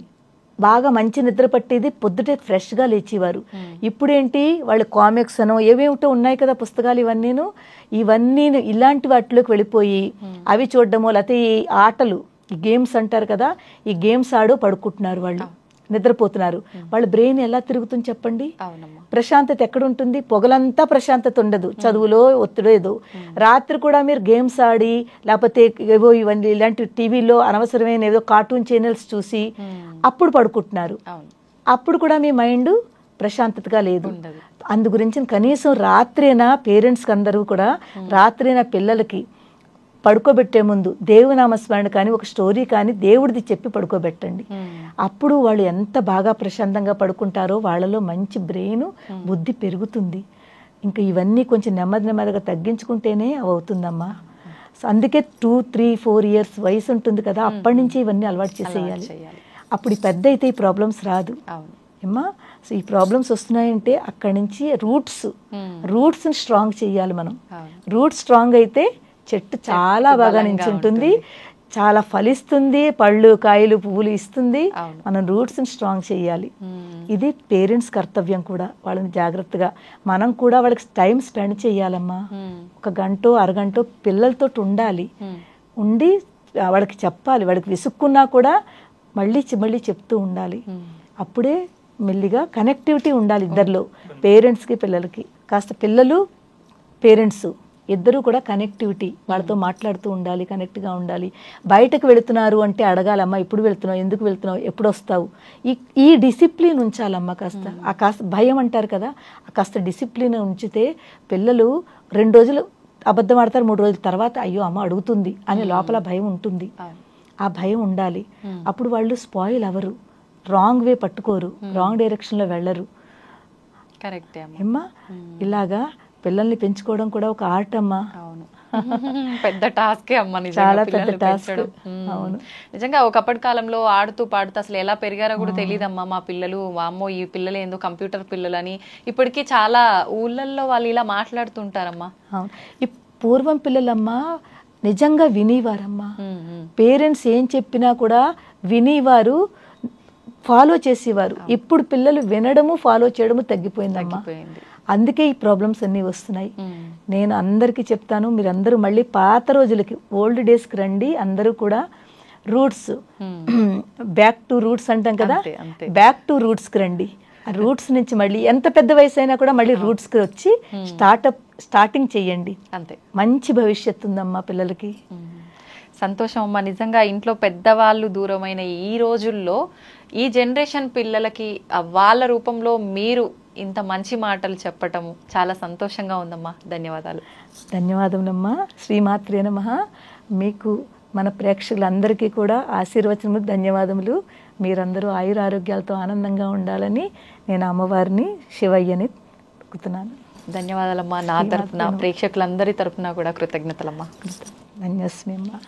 బాగా మంచి నిద్ర పట్టేది, పొద్దుటే ఫ్రెష్గా లేచేవారు. ఇప్పుడేంటి వాళ్ళు కామిక్స్ అనో ఏవేమిటో ఉన్నాయి కదా పుస్తకాలు, ఇవన్నీ ఇలాంటి వాటిలోకి వెళ్ళిపోయి అవి చూడడమో, లేకపోతే ఈ ఆటలు, ఈ గేమ్స్ అంటారు కదా, ఈ గేమ్స్ ఆడో పడుకుంటున్నారు, వాళ్ళు నిద్రపోతున్నారు. వాళ్ళ బ్రెయిన్ ఎలా తిరుగుతుంది చెప్పండి? ప్రశాంతత ఎక్కడ ఉంటుంది? పొగలంతా ప్రశాంతత ఉండదు, చదువులో ఒత్తిడి ఏదో. రాత్రి కూడా మీరు గేమ్స్ ఆడి, లేకపోతే ఏవో ఇవన్నీ ఇలాంటి టీవీలో అనవసరమైన ఏదో కార్టూన్ ఛానల్స్ చూసి అప్పుడు పడుకుంటున్నారు. అప్పుడు కూడా మీ మైండ్ ప్రశాంతతగా లేదు. అందు గురించి కనీసం రాత్రైనా పేరెంట్స్కి అందరూ కూడా రాత్రైనా పిల్లలకి పడుకోబెట్టే ముందు దేవునామస్మరణ కానీ ఒక స్టోరీ కానీ దేవుడిది చెప్పి పడుకోబెట్టండి. అప్పుడు వాళ్ళు ఎంత బాగా ప్రశాంతంగా పడుకుంటారో వాళ్ళలో మంచి బ్రెయిన్ బుద్ధి పెరుగుతుంది. ఇంకా ఇవన్నీ కొంచెం నెమ్మదిగా తగ్గించుకుంటేనే అవి అవుతుందమ్మా. అందుకే 2, 3, 4 years వయసు ఉంటుంది కదా, అప్పటి నుంచి ఇవన్నీ అలవాటు చేసేయాలి. అప్పుడు పెద్ద అయితే ఈ ప్రాబ్లమ్స్ రాదు ఏమ్మా. సో ఈ ప్రాబ్లమ్స్ వస్తున్నాయంటే అక్కడి నుంచి రూట్స్ని స్ట్రాంగ్ చేయాలి మనం. రూట్స్ స్ట్రాంగ్ అయితే చెట్టు చాలా బాగా నించుంటుంది, చాలా ఫలిస్తుంది, పళ్ళు కాయలు పువ్వులు ఇస్తుంది. మనం రూట్స్ని స్ట్రాంగ్ చేయాలి. ఇది పేరెంట్స్ కర్తవ్యం కూడా. వాళ్ళని జాగ్రత్తగా మనం కూడా వాళ్ళకి టైం స్పెండ్ చేయాలమ్మా. 1 గంట అరగంట పిల్లలతో ఉండాలి, ఉండి వాళ్ళకి చెప్పాలి. వాళ్ళకి విసుక్కున్నా కూడా మళ్ళీ చెప్తూ ఉండాలి. అప్పుడే మెల్లిగా కనెక్టివిటీ ఉండాలి ఇద్దరిలో, పేరెంట్స్కి పిల్లలకి. కాస్త పిల్లలు పేరెంట్స్ ఇద్దరు కూడా కనెక్టివిటీ, వాళ్ళతో మాట్లాడుతూ ఉండాలి, కనెక్ట్గా ఉండాలి. బయటకు వెళుతున్నారు అంటే అడగాలమ్మా, ఎప్పుడు వెళ్తున్నావు, ఎందుకు వెళ్తున్నావు, ఎప్పుడు వస్తావు, ఈ డిసిప్లిన్ ఉంచాలమ్మా. కాస్త భయం అంటారు కదా, కాస్త డిసిప్లిన్ ఉంచితే పిల్లలు 2 రోజులు అబద్ధం ఆడతారు, 3 రోజుల తర్వాత అయ్యో అమ్మ అడుగుతుంది అనే లోపల భయం ఉంటుంది. ఆ భయం ఉండాలి. అప్పుడు వాళ్ళు స్పాయిల్ అవ్వరు, రాంగ్ వే పట్టుకోరు, రాంగ్ డైరెక్షన్లో వెళ్ళరు. కరెక్ట్ అమ్మా. ఇలాగా పిల్లల్ని పెంచుకోవడం కూడా ఒక ఆర్ట్ అమ్మా. అవును, పెద్ద టాస్కే అమ్మ, చాలా పెద్ద టాస్క్. అవును, నిజంగా ఒకప్పటి కాలంలో ఆడుతూ పాడుతూ అసలు ఎలా పెరిగారో కూడా తెలియదమ్మా మా పిల్లలు. అమ్మో ఈ పిల్లలు ఏందో కంప్యూటర్ పిల్లలు అని ఇప్పటికీ చాలా ఊళ్ళల్లో వాళ్ళు ఇలా మాట్లాడుతుంటారమ్మా. అవును, ఈ పూర్వం పిల్లలమ్మా నిజంగా వినేవారమ్మా. పేరెంట్స్ ఏం చెప్పినా కూడా వినేవారు, ఫాలో చేసేవారు. ఇప్పుడు పిల్లలు వినడము ఫాలో చేయడము తగ్గిపోయిందమ్మా. అందుకే ఈ ప్రాబ్లమ్స్ అన్నీ వస్తున్నాయి. నేను అందరికీ చెప్తాను, మీరందరూ మళ్ళీ పాత రోజులకి, ఓల్డ్ డేస్కి రండి. అందరూ కూడా రూట్స్, బ్యాక్ టు రూట్స్ అంటాం కదా, బ్యాక్ టు రూట్స్కి రండి. ఆ రూట్స్ నుంచి మళ్ళీ ఎంత పెద్ద వయసు అయినా కూడా మళ్ళీ రూట్స్కి వచ్చి స్టార్టింగ్ చెయ్యండి. అంతే, మంచి భవిష్యత్తు ఉందమ్మా పిల్లలకి. సంతోషం అమ్మ. నిజంగా ఇంట్లో పెద్దవాళ్ళు దూరమైన ఈ రోజుల్లో ఈ జనరేషన్ పిల్లలకి వాళ్ళ రూపంలో మీరు ఇంత మంచి మాటలు చెప్పటం చాలా సంతోషంగా ఉందమ్మా. ధన్యవాదాలు. ధన్యవాదములమ్మా. శ్రీమాత్రే నమః. మీకు మన ప్రేక్షకులందరికీ కూడా ఆశీర్వచనములు, ధన్యవాదములు. మీరందరూ ఆయురారోగ్యాలతో ఆనందంగా ఉండాలని నేను అమ్మవారిని శివయ్యని కోరుతున్నాను. ధన్యవాదాలమ్మా. నా తరపున ప్రేక్షకులందరి తరపున కూడా కృతజ్ఞతలమ్మా. ధన్యస్మి అమ్మా.